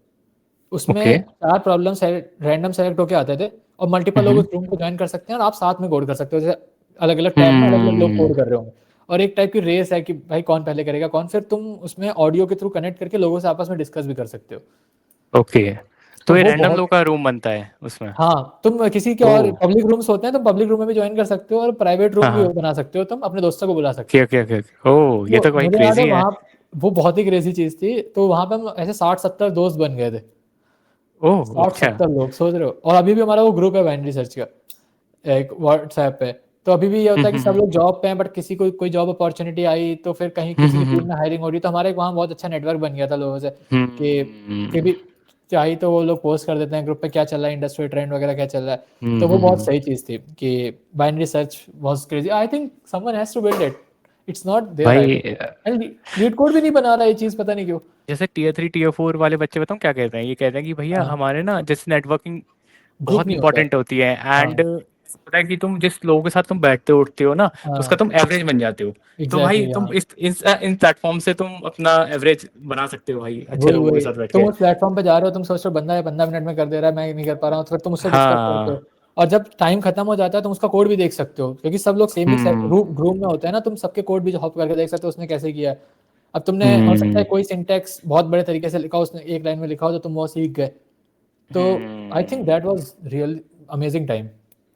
उसमें ओके 4 प्रॉब्लम रैंडम सेलेक्ट होके आते थे, और मल्टीपल लोग उस रूम को ज्वाइन कर सकते हैं, और आप साथ में कोड कर सकते हो, जैसे अलग अलग टैब में अलग अलग लोग कोड कर रहे होंगे, और एक टाइप की रेस है कि भाई कौन पहले करेगा कौन, फिर तुम उसमें ऑडियो के थ्रू कनेक्ट करके लोगों से आपस में डिस्कस भी कर सकते हो। ओके तो तो ये वो रैंडम बहुत, लोग का रूम बनता है उसमें हाँ, तुम किसी के ओ और पब्लिक रूम्स होते हैं, तुम पब्लिक रूम में भी ज्वाइन कर सकते हो, और प्राइवेट हाँ रूम भी हाँ बना सकते हो, तुम अपने दोस्तों को बुला सकते ओके हो। ओके ओके ओ ये तो तो भाई मुझे याद है क्रेजी है वहाँ, वो बहुत ही क्रेजी चीज़ थी, तो वहाँ पे हम ऐसे 60-70 दोस्त बन गए थे, ओह साठ अच्छा सत्तर लोग, सोच रहे हो। और अभी भी हमारा वो ग्रुप है बाइनरी सर्च का, एक व्हाट्सएप पे। तो अभी भी ये होता है कि सब लोग जॉब पे हैं, बट किसी को कोई जॉब अपॉर्चुनिटी आई, तो फिर कहीं किसी की टीम में हायरिंग हो रही, तो हमारे वहाँ बहुत अच्छा नेटवर्क बन गया था लोगों से, कि भी चाहिए तो वो लोग पोस्ट कर देते हैं ग्रुप पे क्या चल रहा है, इंडस्ट्री ट्रेंड वगैरह क्या चल रहा है। तो वो बहुत सही चीज़ थी कि binary search was crazy. I think someone has to build it, it's not there, I भाई don't know. And LeetCode भी नहीं बना रहा है ये चीज़, पता नहीं क्यों। जैसे टीयर 3 टीयर 4 वाले बच्चे बताऊँ क्या कहते हैं, ये कहते हैं कि भैया हाँ, हमारे ना जैसे नेटवर्किंग ग्रुप बहुत नहीं होता है। इंपॉर्टेंट होती है एंड हाँ, पता है कि तुम जिस लोगों के साथ तुम बैठते उठते हो ना उसका हाँ, तुम एवरेज बन जाते हो। तो भाई एग्जैक्टली, तुम हाँ, इन प्लेटफॉर्म से तुम अपना एवरेज बना सकते हो भाई अच्छे वही लोगों के वही। साथ बैठ तुम के उस प्लेटफॉर्म पे जा रहे हो, तुम सोच रहे हो बंदा है 15 मिनट में कर दे रहा है, मैं नहीं कर पा रहा हूँ, तो फिर तुम उससे डिस्कस करते हो, हाँ और जब टाइम खत्म हो जाता है तुम उसका कोड भी देख सकते हो, क्योंकि सब लोग सेम ही हम्म ग्रुप में होते हैं ना, तुम सबके कोड भी हॉप करके देख सकते हो उसने कैसे किया है। अब तुमने, हो सकता है हम्म कोई सिंटैक्स बहुत बड़े तरीके से लिखा हो, उसने एक लाइन में लिखा हो, तो तुम वो सीख गए। तो I think that was real amazing time.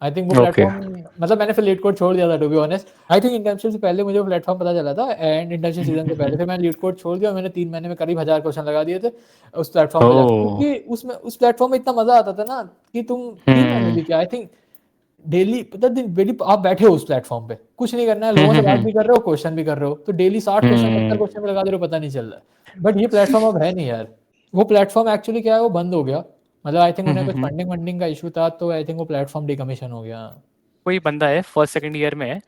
I think वो ओके प्लेटफॉर्म मतलब मैंने फिर लीड कोड छोड़ दिया था to be honest. I think internship से पहले मुझे प्लेटफॉर्म पता चला था, एंड इंटर्नशिप सीजन से पहले फिर मैंने लीड कोड छोड़ दिया और मैंने 3 महीने में करीब 1000 क्वेश्चन लगा दिए थे उस प्लेटफॉर्म पे जाकर, ओह। क्योंकि उसमें उस प्लेटफॉर्म में इतना मजा आता था ना कि तुम 3 महीने भी क्या, आई थिंक डेली, पता दिन डेली आप बैठे हो उस प्लेटफॉर्म पे, कुछ नहीं करना है, लोगों से बात भी कर रहे हो, क्वेश्चन भी कर रहे हो, तो डेली 60 क्वेश्चन 70 क्वेश्चन में लगा दे रहे हो, पता नहीं चल रहा है। बट ये प्लेटफॉर्म अब है नहीं यार। वो प्लेटफॉर्म एक्चुअली क्या है, वो बंद हो गया। मतलब आई थिंक उन्हें कुछ फंडिंग वंडिंग का इशू था, तो आई थिंक वो प्लेटफॉर्म डिकमीशन हो गया। कोई बंदा है फर्स्ट सेकंड ईयर में है,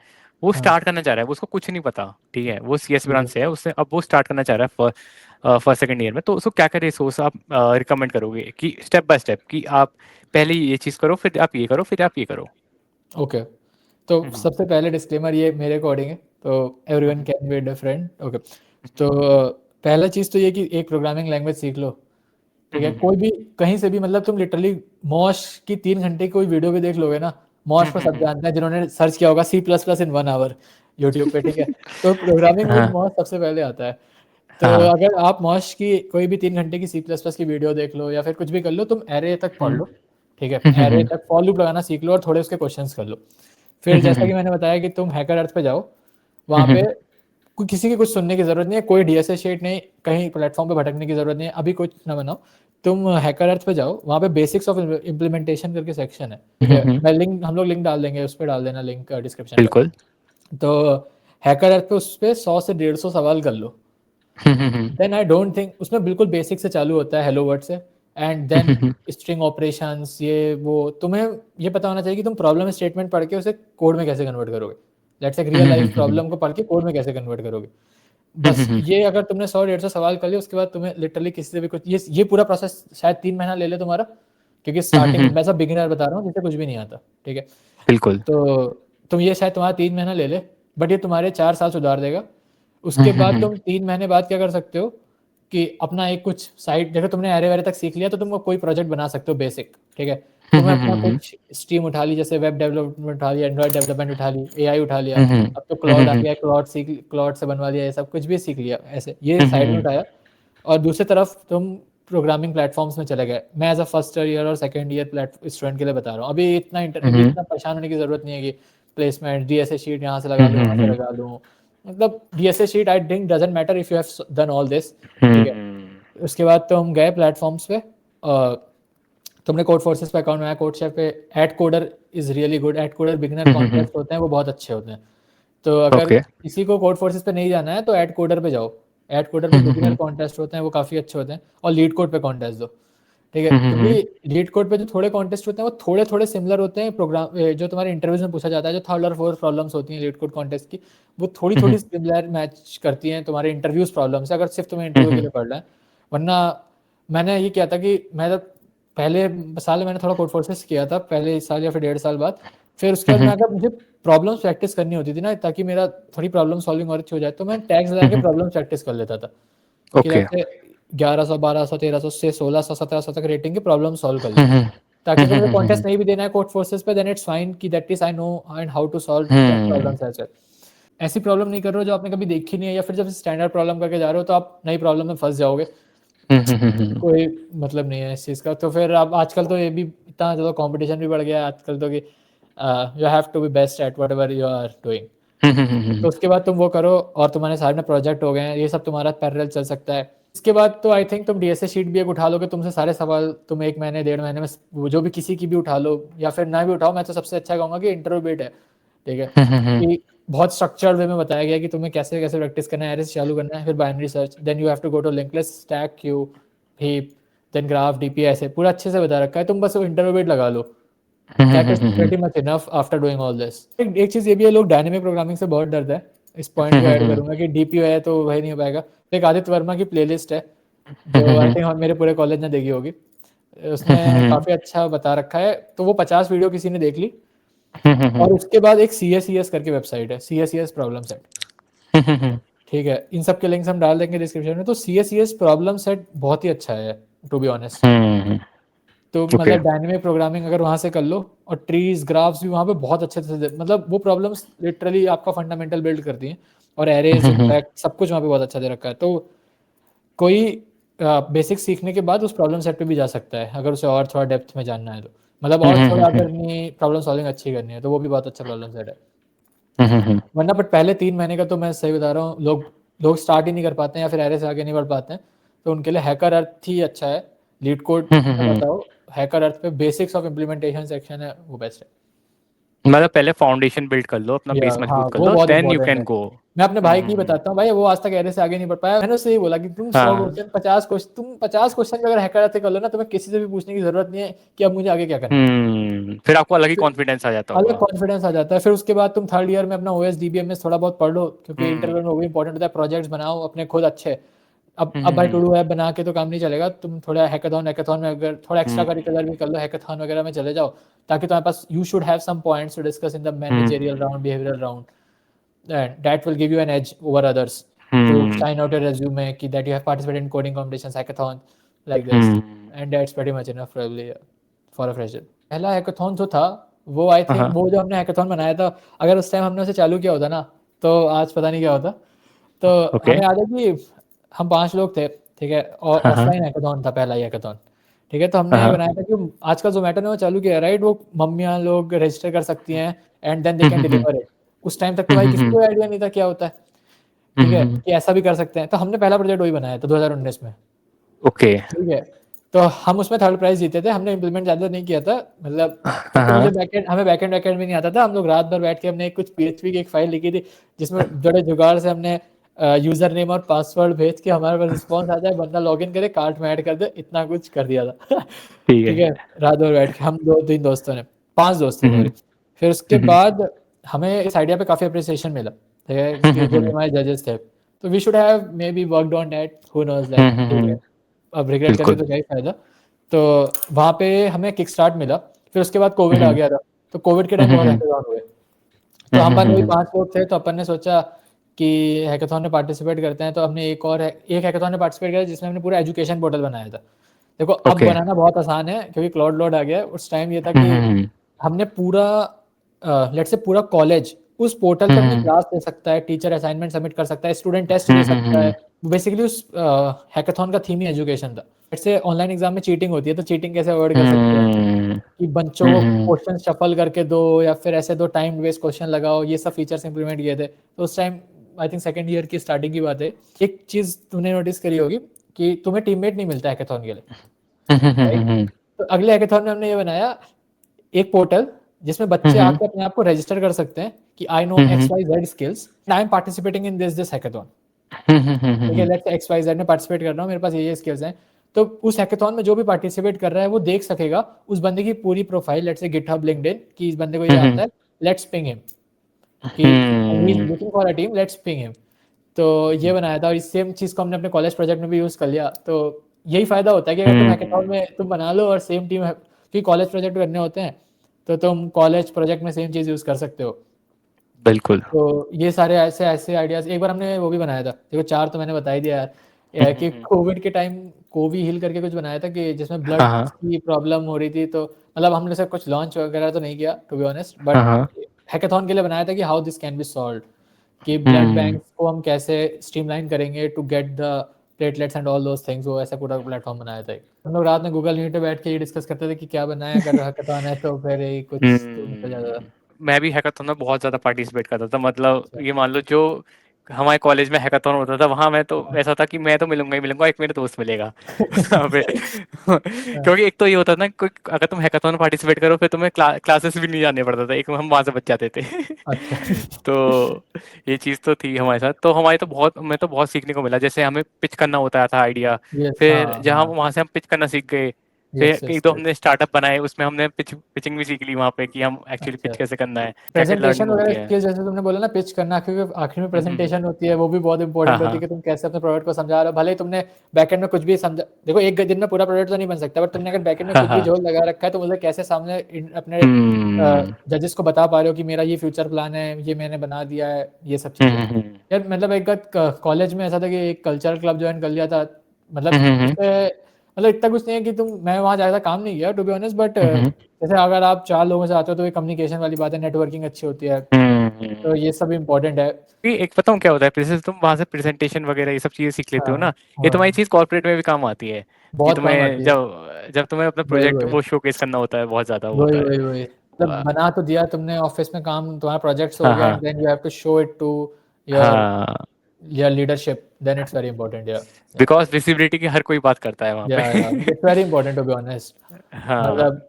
वो हाँ स्टार्ट करना चाह रहा है, उसको कुछ नहीं पता, ठीक है, वो सीएस ठीक ब्रांच है। से है, उसने अब वो स्टार्ट करना चाह रहा है फर्स्ट सेकंड ईयर में, तो उसको क्या क्या रिसोर्स आप रिकमेंड करोगे कि स्टेप बाय स्टेप कि आप पहले ये चीज़ करो, फिर आप ये करो, फिर आप ये करो। ओके, तो हम्म सबसे पहले डिस्क्लेमर ये मेरे अकॉर्डिंग है, तो everyone can be different. Okay, तो पहला चीज़ तो ये कि एक प्रोग्रामिंग लैंग्वेज सीख लो। ठीक है, कोई भी कहीं से भी, मतलब तुम लिटरली मॉश की 3 घंटे की कोई वीडियो भी देख लोगे ना, मॉश को सब जानते हैं जिन्होंने सर्च किया होगा C++ इन 1 आवर यूट्यूब पे, ठीक है। तो प्रोग्रामिंग विद हाँ मॉश सबसे पहले आता है। तो हाँ। अगर आप मॉश की कोई भी 3 घंटे की C++ की वीडियो देख लो या फिर कुछ भी कर लो, तुम एरे तक पढ़ लो, ठीक है, एरे तक फॉर लूप लगाना सीख लो और थोड़े उसके क्वेश्चंस कर लो। फिर जैसा कि मैंने बताया कि तुम हैकर अर्थ पे जाओ, वहाँ पे किसी की कुछ सुनने की जरूरत नहीं है, कोई डीएसएस शीट नहीं, कहीं प्लेटफॉर्म पे भटकने की जरूरत नहीं है, अभी कुछ ना बनाओ। तुम हैकर अर्थ पे जाओ, वहाँ पे बेसिक्स ऑफ इम्प्लीमेंटेशन करके सेक्शन है, ठीक है, मैं लिंक, हम लोग लिंक डाल देंगे, उस पर डाल देना लिंक डिस्क्रिप्शन पे। बिल्कुल। तो हैकर अर्थ पे उस पे 100 से 150 सवाल कर लो। देन आई डोंट थिंक, उसमें बिल्कुल बेसिक से चालू होता है हेलो वर्ड से, एंड देन स्ट्रिंग ऑपरेशंस, ये वो तुम्हें ये पता होना चाहिए कि तुम प्रॉब्लम स्टेटमेंट पढ़ के उसे कोड में कैसे कन्वर्ट करोगे। लेट्स एक रियल लाइफ प्रॉब्लम को पढ़ के कोड में कैसे कन्वर्ट करोगे। बस ये अगर तुमने 100-150 सवाल कर लिए, उसके बाद तुम्हें लिटरली किसी से भी कुछ, ये पूरा प्रोसेस शायद 3 महीना ले ले तुम्हारा, क्योंकि स्टार्टिंग मैं सब बिगिनर बता रहा हूँ जिसे कुछ भी नहीं आता, ठीक है। बिल्कुल। तो तुम ये शायद तुम्हारा 3 महीना ले ले, बट ये तुम्हारे 4 साल सुधार देगा। उसके बाद तुम 3 महीने बाद क्या कर सकते हो कि अपना एक कुछ साइट, देखो तुमने एरे वेरे तक सीख लिया, तो तुम कोई प्रोजेक्ट बना सकते हो बेसिक, ठीक है। तुम्हें अपना कुछ स्ट्रीम उठा ली, जैसे वेब डेवलपमेंट उठा लिया, एंड्रॉइड डेवलपमेंट उठा ली, एआई उठा लिया, अब तो क्लॉड आ गया, क्लॉड से बनवा लिया, ये सब कुछ भी सीख लिया, ऐसे ये साइड में उठाया। और दूसरी तरफ तुम प्रोग्रामिंग प्लेटफॉर्म्स में चले गए। मैं एज अ फर्स्ट ईयर और सेकंड ईयर स्टूडेंट के लिए बता रहा हूँ, अभी इतना परेशान होने की जरूरत नहीं है कि प्लेसमेंट डीएसए शीट यहाँ से लगा लूँ, वहाँ से लगा लूँ। मतलब DSA sheet I think doesn't matter if you have done all this, ठीक है। उसके बाद तो हम गए प्लेटफॉर्म्स पे, तुमने कोड फोर्सेस पे अकाउंट बनाया, कोड शेफ पे, AtCoder is really good, AtCoder beginner contest होते हैं, वो बहुत अच्छे होते हैं। तो अगर ओके। किसी को कोड फोर्सेस पे नहीं जाना है तो एट कोडर पे जाओ, एट कोडर पे बिगिनर कॉन्टेस्ट होते हैं, वो काफ़ी अच्छे होते हैं, और लीड कोड पे कॉन्टेस्ट दो, ठीक है, क्योंकि लीड कोड पे जो थोड़े कॉन्टेस्ट होते हैं वो थोड़े थोड़े सिमिलर होते हैं प्रोग्राम, जो तुम्हारे इंटरव्यूज में पूछा जाता है, जो थर्ड और फोर्थ प्रॉब्लम्स होती हैं लीड कोड कॉन्टेस्ट की, वो थोड़ी थोड़ी सिमिलर मैच करती हैं तुम्हारे इंटरव्यूज प्रॉब्लम से, अगर सिर्फ तुम्हें इंटरव्यू के लिए पढ़ना है। वरना मैंने ये किया था कि मैं जब पहले साल मैंने थोड़ा कोड फोर्सेस किया था, पहले साल या फिर 1.5 साल बाद, फिर उसके बाद मैं अगर मुझे प्रॉब्लम्स प्रैक्टिस करनी होती थी ना, ताकि मेरा थोड़ी प्रॉब्लम सॉल्विंग और अच्छी हो जाए, तो मैं टैग्स लगा के प्रॉब्लम प्रैक्टिस कर लेता था कि ओके। जैसे 1100 1200 1300 से 1600 1700 तक रेटिंग की प्रॉब्लम सॉल्व कर ली, ताकि अगर मुझे कॉन्टेस्ट नहीं भी देना है कोड फोर्सेस पे, देन इट्स फाइन कि that is I know and how to solve that problems as well. ऐसी प्रॉब्लम नहीं कर रहे हो जो आपने कभी देखी नहीं है, या फिर जब स्टैंडर्ड प्रॉब्लम करके जा रहे हो तो आप नई प्रॉब्लम में फंस जाओगे, कोई मतलब नहीं है इस चीज़ का। तो फिर अब आजकल तो ये भी इतना ज़्यादा कंपटीशन भी बढ़ गया है आजकल, तो कि you have to be best at whatever you are doing. तो उसके बाद तुम वो करो और तुम्हारे सारे प्रोजेक्ट हो गए हैं, ये सब तुम्हारा पैरेलल चल सकता है। इसके बाद तो आई थिंक तुम डीएसए शीट भी एक उठा लोगे, तुमसे सारे सवाल तुम 1 महीने 1.5 महीने में वो जो भी किसी की भी उठा लो, या फिर ना भी उठाओ, मैं तो सबसे अच्छा कहूँगा कि इंटरव्यू बेट है, ठीक है, कि बहुत स्ट्रक्चर्ड वे में बताया गया है कि तुम्हें कैसे कैसे प्रैक्टिस करना है, एरे से चालू करना है, फिर binary search, then you have to go to link list, stack, queue, heap, then graph, DP, ऐसे पूरा अच्छे से बता रखा है, तुम बस इंटरव्यू बेट लगा लो, that is pretty much enough after doing all this. एक चीज़ ये भी है, लोग डायनेमिक प्रोग्रामिंग से बहुत डरते हैं, इस पॉइंट को ऐड करूंगा कि डीपीओ है तो वही नहीं हो पाएगा। एक आदित्य वर्मा की प्लेलिस्ट है जो आई थिंक मेरे पूरे कॉलेज ने देखी होगी, उसमें काफ़ी अच्छा बता रखा है, तो वो 50 वीडियो किसी ने देख ली। और उसके बाद एक CSES करके वेबसाइट है, CSES प्रॉब्लम सेट, ठीक है, इन सब के लिंक्स हम डाल देंगे डिस्क्रिप्शन में। तो CSES प्रॉब्लम सेट बहुत ही अच्छा है टू बी ऑनेस्ट। तो ओके। मतलब डायनेमिक प्रोग्रामिंग अगर वहाँ से कर लो, और ट्रीज ग्राफ्स भी वहाँ पे बहुत अच्छे से मतलब वो प्रॉब्लम्स लिटरली आपका फंडामेंटल बिल्ड करती हैं, और एरेज इम्पैक्ट सब कुछ वहाँ पे बहुत अच्छा दे रखा है। तो कोई बेसिक सीखने के बाद उस प्रॉब्लम सेट पे भी जा सकता है अगर उसे और थोड़ा डेप्थ में जानना है तो। मतलब और थोड़ा अगर नहीं प्रॉब्लम सॉल्विंग अच्छी करनी है तो वो भी बहुत अच्छा प्रॉब्लम सेट है। वरना बट पहले 3 महीने का तो मैं सही बता रहा हूँ, लोग स्टार्ट ही नहीं कर पाते हैं या फिर एरे से आगे नहीं बढ़ पाते हैं, तो उनके लिए हैकर अर्थ ही अच्छा है। लीड कोड मैं बताओ, हैकर अर्थ पे बेसिक्स ऑफ इम्प्लीमेंटेशन सेक्शन है, वो बेस्ट है। मतलब पहले फाउंडेशन बिल्ड कर लो, अपना या बेस हाँ, मजबूत कर वो लो, बहुत देन यू इंपॉर्टेंट कैन है। गो। मैं अपने भाई की बताता हूँ, भाई वो आज तक एरे से आगे नहीं बढ़ पाया। मैंने उससे ही बोला कि तुम 100 हाँ। क्वेश्चन 50 क्वेश्चन तुम 50 क्वेश्चन भी अगर हैकर अर्थ से कर लो ना, तुम्हें किसी से भी पूछने की जरूरत नहीं है कि अब मुझे आगे क्या करना है। फिर आपको अलग ही फिर कॉन्फिडेंस आ जाता अलग होगा। कॉन्फिडेंस आ जाता है। फिर उसके बाद तुम थर्ड ईयर में अपना ओएस डीबीएमएस थोड़ा बहुत पढ़ लो, क्योंकि हम्म इंटरव्यू में वो भी इंपॉर्टेंट होता है। प्रोजेक्ट्स बनाओ अपने खुद अच्छे। अब भाई टू हम्म डू ऐप बना के तो काम नहीं चलेगा, तुम थोड़ा हैकाथॉन हैकाथॉन में अगर थोड़ा एक्स्ट्रा करिकुलर भी हम्म कर लो, हैकाथॉन वगैरह में चले जाओ, ताकि तुम्हारे पास you should have some points to discuss in the managerial round, hmm behavioural round, and that will give you an edge over others to hmm shine out your resume ki that you have participated in coding competitions, hackathon, like this. Hmm And that's pretty much enough probably for a fresher. पहला hackathon जो था वो I think हाँ वो जो हमने hackathon बनाया था, अगर उस टाइम हमने उसे चालू किया होता ना तो आज पता नहीं क्या होता। तो ओके हमें याद है कि हम 5 लोग थे, ठीक है, और हाँ हाँ ऑफलाइन हैकाथॉन था, पहला ही हैकाथॉन, ठीक है। तो हमने ये हाँ बनाया था कि आजकल जोमेटो ने वो चालू किया, राइट, वो मम्मियाँ लोग रजिस्टर कर सकती हैं and then they can hmm deliver it. उस टाइम तक तो भाई किसी को आइडिया नहीं था क्या होता है, ठीक है, कि ऐसा भी कर सकते हैं। तो हमने पहला प्रोजेक्ट वही बनाया था 2019 में, ओके ठीक है। तो हम उसमें थर्ड प्राइज जीते थे। हमने इम्प्लीमेंट ज़्यादा नहीं किया था, मतलब हाँ क्योंकि मुझे हाँ बैकएंड हमें बैकएंड वैकेंड भी नहीं आता था। हम लोग रात भर बैठ के हमने कुछ पीएचपी की एक फाइल लिखी थी, जिसमें बड़े जुगाड़ से हमने यूजर नेम और पासवर्ड भेज के हमारे पास रिस्पॉन्स आ जाए, बंदा लॉगिन करे, कार्ट में ऐड कर दे, इतना कुछ कर दिया था। ठीक ठीक है। है, रात भर बैठ के हम 2-3 दोस्तों ने, 5 दोस्त थे हम्म सॉरी। फिर उसके हम्म बाद हमें इस आइडिया पे काफ़ी अप्रिसिएशन मिला, ठीक है, कि जो भी हमारे जजेस थे। तो we should have maybe worked on that, who knows, like, ठीक है, अब रिग्रेट करके बिल्कुल। तो क्या ही फायदा। तो वहाँ पे हमें किक स्टार्ट मिला। फिर उसके बाद कोविड आ हम्म गया था, तो कोविड के टाइम बहुत हम्म हैकाथॉन हुए। तो हम वही 5 लोग थे, तो अपन ने सोचा कि हैकाथॉन में पार्टिसिपेट करते हैं। तो हमने एक हैकाथॉन में पार्टिसिपेट किया जिसमें हमने पूरा एजुकेशन पोर्टल बनाया था। देखो अब ओके। बनाना बहुत आसान है क्योंकि क्लाउड लोड आ गया है। उस टाइम ये था कि हमने पूरा लेट्स से पूरा कॉलेज उस पोर्टल पे अपनी क्लास ले सकता है, टीचर असाइनमेंट सबमिट कर सकता है, स्टूडेंट टेस्ट दे सकता है। बेसिकली उस हैकाथॉन का थीम ही एजुकेशन था। लेट्स से ऑनलाइन एग्जाम में चीटिंग होती है, तो चीटिंग कैसे अवॉइड कर सकते हैं, कि बच्चों को क्वेश्चन शफल करके दो या फिर ऐसे दो टाइम वेस्ट क्वेश्चन लगाओ, ये सब फीचर्स इंप्लीमेंट किए थे। तो उस time I think second year की स्टार्टिंग की बात है। एक चीज़ तुमने नोटिस करी होगी कि तुम्हें टीममेट नहीं मिलता हैकाथॉन के लिए, राइट। तो अगले हैकाथॉन में हमने ये बनाया एक पोर्टल जिसमें बच्चे आके अपने आप को रजिस्टर कर सकते हैं कि I know X Y Z skills, I am participating in this hackathon, ठीक है। लेट्स एक्स वाई जेड में पार्टिसिपेट कर रहा हूँ, मेरे पास ये स्किल्स हैं। तो उस हैकाथॉन में जो भी पार्टिसिपेट कर रहा है वो देख सकेगा उस बंदे की पूरी profile, let's say GitHub, LinkedIn, कि इस बंदे को ये आता है, लेट्स पिंग हिम, कि he is looking for a team, let's ping him. तो ये बनाया था, और इस सेम चीज़ को हमने अपने कॉलेज प्रोजेक्ट में भी यूज़ कर लिया। तो यही फ़ायदा होता है कि अगर तुम हैकाथॉन में तुम बना लो और सेम टीम है, क्योंकि कॉलेज प्रोजेक्ट करने होते हैं, तो तुम कॉलेज प्रोजेक्ट में सेम चीज़ यूज़ कर सकते हो। बिल्कुल। तो ये सारे ऐसे ऐसे आइडियाज़, एक बार हमने वो भी बनाया था, देखो 4 तो मैंने बता ही दिया यार, कि कोविड के टाइम कोवी हिल करके कुछ बनाया था कि जिसमें ब्लड हाँ हाँ की प्रॉब्लम हो रही थी। तो मतलब हमने से कुछ लॉन्च वगैरह तो नहीं किया टू बी ऑनेस्ट, बट हाँ हाँ हैकाथॉन के लिए बनाया था कि how this can be solved, कि ब्लड बैंक्स को हम कैसे स्ट्रीमलाइन करेंगे to get the platelets and all those things. वो ऐसा पूरा प्लेटफॉर्म बनाया था। हम लोग रात में गूगल मीट पे बैठ के ये डिस्कस करते थे कि क्या बनाया, अगर हैकाथॉन है तो फिर यही कुछ तो निकल जाता था। मैं भी हैकाथॉन में बहुत ज़्यादा पार्टिसिपेट करता था। मतलब अच्छा। ये मान लो जो हमारे कॉलेज में हैकाथॉन होता था, वहाँ मैं तो हाँ। ऐसा था कि मैं तो मिलूंगा ही मिलूंगा, एक मेरा दोस्त मिलेगा वहाँ पे। हाँ, क्योंकि एक तो ये होता था ना, कोई अगर तुम हैकाथॉन में पार्टिसिपेट करो फिर तुम्हें क्लासेस भी नहीं जाने पड़ता था, एक हम वहाँ से बच जाते थे। अच्छा। तो ये चीज़ तो थी हमारे साथ। तो हमारे तो बहुत, मैं तो बहुत सीखने को मिला। जैसे हमें पिच करना होता था आइडिया, यस, फिर हाँ, जहाँ हाँ। वहाँ से हम पिच करना सीख गए। यस, फिर यस, एक दो यस। हमने स्टार्टअप बनाए, उसमें हमने पिचिंग भी सीख ली वहाँ पे, कि हम एक्चुअली अच्छा। पिच कैसे करना है, क्या क्या प्रेजेंटेशन लर्निंग वगैरह होती है। स्किल्स जैसे तुमने बोला ना, पिच करना, क्योंकि आखिर में हम्म, प्रेजेंटेशन होती है, वो भी बहुत हाँ इंपॉर्टेंट होती है हाँ कि तुम कैसे अपने प्रोडक्ट को समझा रहे हो। भले ही तुमने बैकएंड में कुछ भी समझा, देखो एक दिन में पूरा प्रोडक्ट तो नहीं बन सकता, बट तुमने अगर बैकएंड में हाँ कुछ भी हाँ झोल लगा रखा है तो मुझे कैसे सामने अपने हम्म जजेस को बता पा रहे हो कि मेरा ये फ्यूचर प्लान है, ये मैंने बना दिया है, ये सब चीज़ें। यार मतलब एक कॉलेज में ऐसा था कि एक कल्चरल क्लब ज्वाइन कर लिया था, मतलब हम्म उससे मतलब इतना कुछ नहीं है कि मैं वहाँ ज़्यादा काम नहीं किया टू बी ऑनेस्ट, बट जैसे अगर आप 4 लोगों से आते हो तो ये कम्युनिकेशन वाली बात है, नेटवर्किंग अच्छी होती है, तो ये सब इम्पोर्टेंट है। एक बताऊँ क्या होता है, प्रेजेंट तुम वहाँ से प्रेजेंटेशन वगैरह ये सब चीजें सीख लेते हो हाँ, ना, ये तुम्हारी हाँ, चीज कॉर्पोरेट में भी काम आती है कि बहुत काम तुम्हें आती है। जब जब तुम्हें अपना वही, प्रोजेक्ट वही। वो शोकेस करना होता है, बहुत ज्यादा वो वही, होता है। वही, वही। मतलब बना तो दिया तुमने ऑफिस में काम, तुम्हारा प्रोजेक्ट्स हो हाँ गया, हाँ and then you have to show it to your हाँ, your leadership, then it's very important. या बिकॉज विजिबिलिटी की हर कोई बात करता है वहाँ पे। या it's very important to be honest. हाँ। मतलब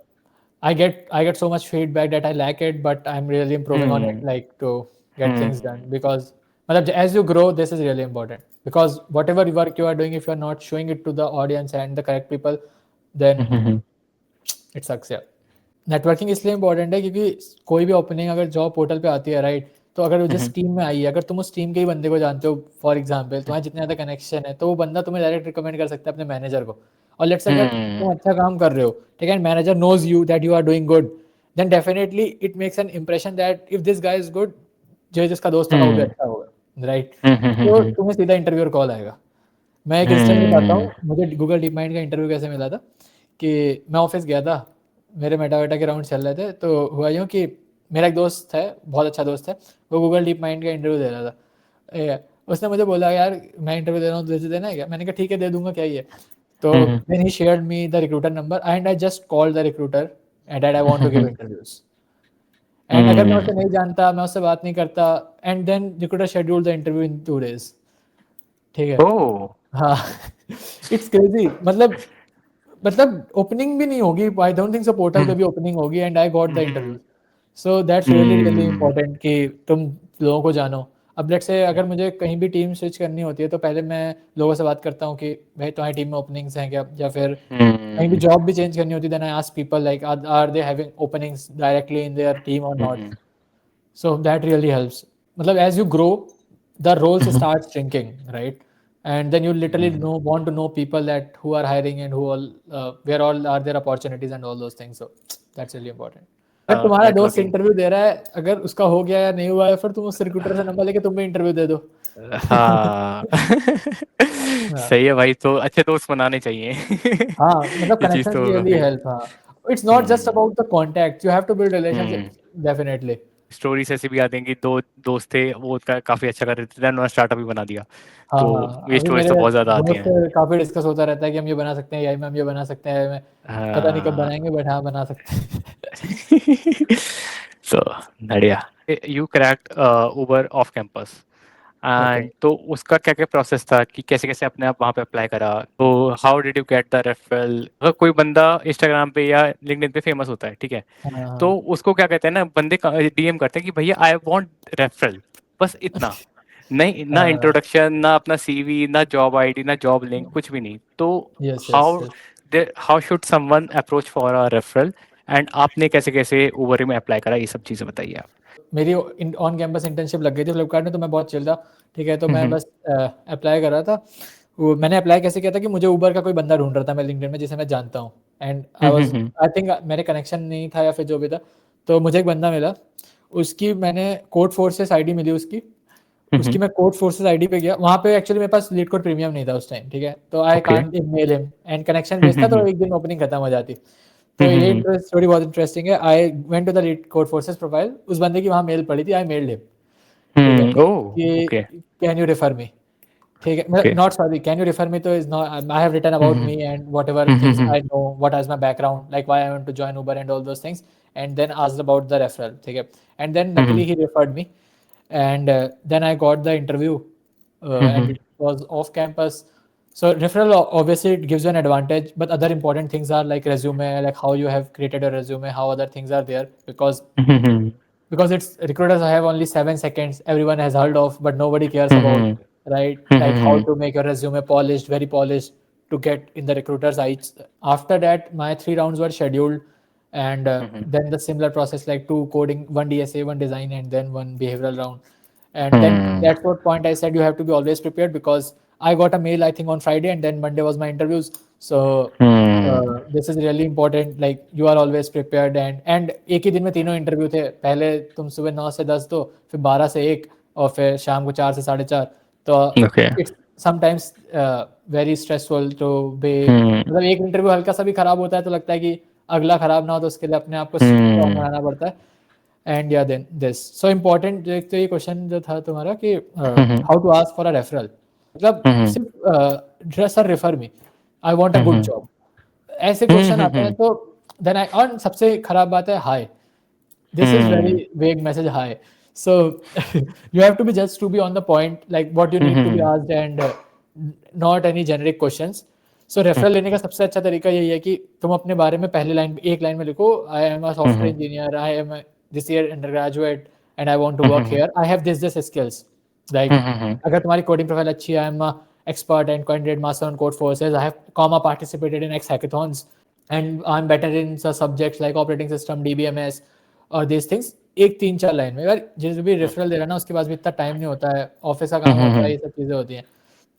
I get so much feedback that I lack it, but I'm really improving on it, hmm like to get things done. Hmm Because matlab, as you grow, this is really important. Because whatever work you are doing, if you are not showing it to the audience and the correct people, then hmm it sucks. Yeah. Networking इसलिए important है क्योंकि कोई भी opening अगर job portal पे आती है, right, तो अगर वो जिस टीम में आई है, अगर तुम उस टीम के ही बंदे को जानते हो, फॉर एग्जांपल तुम्हारे जितने ज़्यादा कनेक्शन है, तो वो बंदा तुम्हें डायरेक्ट रिकमेंड कर सकता है अपने मैनेजर को। और लेट्स से अगर तुम अच्छा काम कर रहे हो, ठीक है, manager knows you that you are doing good, then definitely it makes an impression that if this guy is good, जो जिसका दोस्त होगा वो भी अच्छा होगा, राइट। तो तुम्हें सीधा इंटरव्यूअर कॉल आएगा। मैं एक इंस्टेंस बताता हूँ, मुझे गूगल डीप माइंड का इंटरव्यू कैसे मिला था। कि मैं ऑफिस गया था, मेरे मेटा वेटा के राउंड चल रहे थे, तो हुआ यूँ कि मेरा एक दोस्त है, बहुत अच्छा दोस्त है, वो गूगल डीप माइंड का इंटरव्यू दे रहा था। उसने मुझे बोला यार मैं इंटरव्यू दे रहा हूँ, तुझे देना है क्या? मैंने कहा ठीक है, दे दूंगा, क्या ही है। तो then he shared me the recruiter number and I just called the recruiter and I want to give interviews. एंड अगर मैं उसे नहीं जानता, मैं उससे बात नहीं करता, and then recruiter scheduled the interview in 2 days। ठीक है। ओह हाँ। It's crazy. मतलब ओपनिंग भी नहीं होगी, I don't think so portal पे भी ओपनिंग होगी, and I got the interview. So that's really really important कि तुम लोगों को जानो। अब लेट्स से अगर मुझे कहीं भी टीम स्विच करनी होती है, तो पहले मैं लोगों से बात करता हूँ कि भाई तुम्हारी टीम में ओपनिंग्स हैं क्या, या फिर कहीं भी जॉब भी चेंज करनी होती है, then I ask people like are they having openings directly in their team और not. So that really helps. मतलब as you grow, the roles start shrinking, right? And then you literally want to know people that who are hiring and who all where all are their opportunities and all those things. So that's really important. अगर तुम्हारा दोस्त networking. Interview दे रहा है, अगर उसका हो गया या नहीं हुआ है, फिर तुम उस रिक्रूटर से नंबर लेके तुम भी इंटरव्यू दे दो। हाँ। हाँ, सही है भाई, तो अच्छे दोस्त बनाने चाहिए। हाँ, मतलब ये चीज कनेक्शन तो रियली काफी। हेल्प। हाँ, it's not just hmm about the contact, you have to build hmm relationship definitely. Stories ऐसी भी आती हैं कि दो दोस्त थे, वो काफी अच्छा कर रहे थे, उन्होंने स्टार्टअप भी बना दिया। हाँ, तो हाँ, ये अभी स्टोरीज मेरे तो बहुत ज्यादा आती दोस्त हैं। से काफ़ी डिस्कस होता रहता है कि हम ये बना सकते हैं, या हम ये बना सकते हैं, मैं पता नहीं कब हाँ। बनाएंगे, बट हाँ बना सकते हैं। सो बढ़िया। You cracked Uber off campus, okay. And तो उसका क्या क्या प्रोसेस था कि कैसे कैसे अपने आप वहाँ पे अप्लाई करा, तो how did you get the referral? अगर कोई बंदा इंस्टाग्राम पे या लिंक्डइन पे फेमस होता है, ठीक है, हाँ, तो हाँ। उसको क्या कहते हैं ना, बंदे डीएम करते हैं कि भैया आई वांट रेफरल, बस इतना। नहीं, ना हाँ, इंट्रोडक्शन, ना अपना सीवी, ना जॉब आईडी, ना जॉब लिंक, कुछ भी नहीं। तो yes, yes, how yes. How should someone approach for a referral, and आपने कैसे कैसे उबर में अप्लाई करा, ये सब चीज़ें बताइए आप। मेरी ऑन कैंपस इंटर्नशिप लग गई थी फ्लिपकार्ट में, तो मैं बहुत चिल था। ठीक है, तो मैं हम्म बस अप्लाई कर रहा था। वो मैंने अप्लाई कैसे किया था कि मुझे उबर का कोई बंदा ढूंढ रहा था मैं लिंक्डइन में, जिसे मैं जानता हूँ, एंड हम्म आई थिंक मेरे कनेक्शन नहीं था या फिर जो भी था, तो मुझे एक बंदा मिला। उसकी मैंने कोड फोर्सेस आईडी मिली उसकी। उसकी मैं कोड फोर्सेस आईडी पे गया, वहाँ पे एक्चुअली मेरे पास लीड कोड प्रीमियम नहीं था उस टाइम, ठीक है, तो I okay. Can't mail him, and connection भेजता तो एक दिन ओपनिंग खत्म हो जाती। तो ये स्टोरी बहुत इंटरेस्टिंग है। I went to the LeetCode forces profile, उस बंदे की वहाँ मेल पड़ी थी, आई मेल्ड हिम। ठीक है, ओह कि okay can you refer me. ठीक है, okay. Not sorry, can you refer me तो is not, I have written about me and whatever things I know, what is my background, like why I want to join Uber and all those things, and then asked about the referral. ठीक है, and then luckily he referred me, and then I got the interview, and it was off campus. So referral obviously it gives you an advantage, but other important things are like resume, like how you have created a resume, how other things are there, because it's recruiters have only 7 seconds, everyone has heard of, but nobody cares about, right? Like how to make your resume polished, very polished, to get in the recruiter's eyes. After that, my 3 rounds were scheduled, and then the similar process, like 2 coding, 1 DSA, 1 design, and then 1 behavioral round. And then that's what point I said you have to be always prepared, because I got a mail I think on Friday, and then Monday was my interviews. So this is really important, like you are always prepared, and एक ही दिन में तीनों interview थे। पहले तुम सुबह 9 से 10 दो, फिर 12 से 1, और फिर शाम को 4 से 4:30। तो okay. It's sometimes very stressful to be, मतलब एक इंटरव्यू हल्का सा भी खराब होता है तो लगता है कि अगला खराब ना हो, तो उसके लिए अपने आप को स्ट्रॉन्ग बनाना पड़ता है। एंड या देन दिस सो इम्पोर्टेंट, एक तो ये क्वेश्चन जो था तुम्हारा कि how to ask for a referral, मतलब सिर्फ sir refer me, I want a good job, ऐसे क्वेश्चन आते हैं तो देन आई, और सबसे खराब बात है हाय, this is very vague message, hi, so you have to be just to be on the point, like what you need to be asked, and not any generic questions. So referral लेने का सबसे अच्छा तरीका यही है कि तुम अपने बारे में पहले लाइन, एक लाइन में लिखो, I am a software engineer, I am this year undergraduate and I want to work here, I have this skills, like अगर तुम्हारी कोडिंग प्रोफाइल अच्छी है, I am expert and candidate master on code forces, I have participated in X hackathons, and I'm better in some subjects like operating system, DBMS और these things, एक 3-4 line में। यार जिस भी रेफरल दे रहा है ना, उसके पास भी इतना टाइम नहीं होता है, ऑफिस का काम होता है, ये सब चीज़ें होती हैं,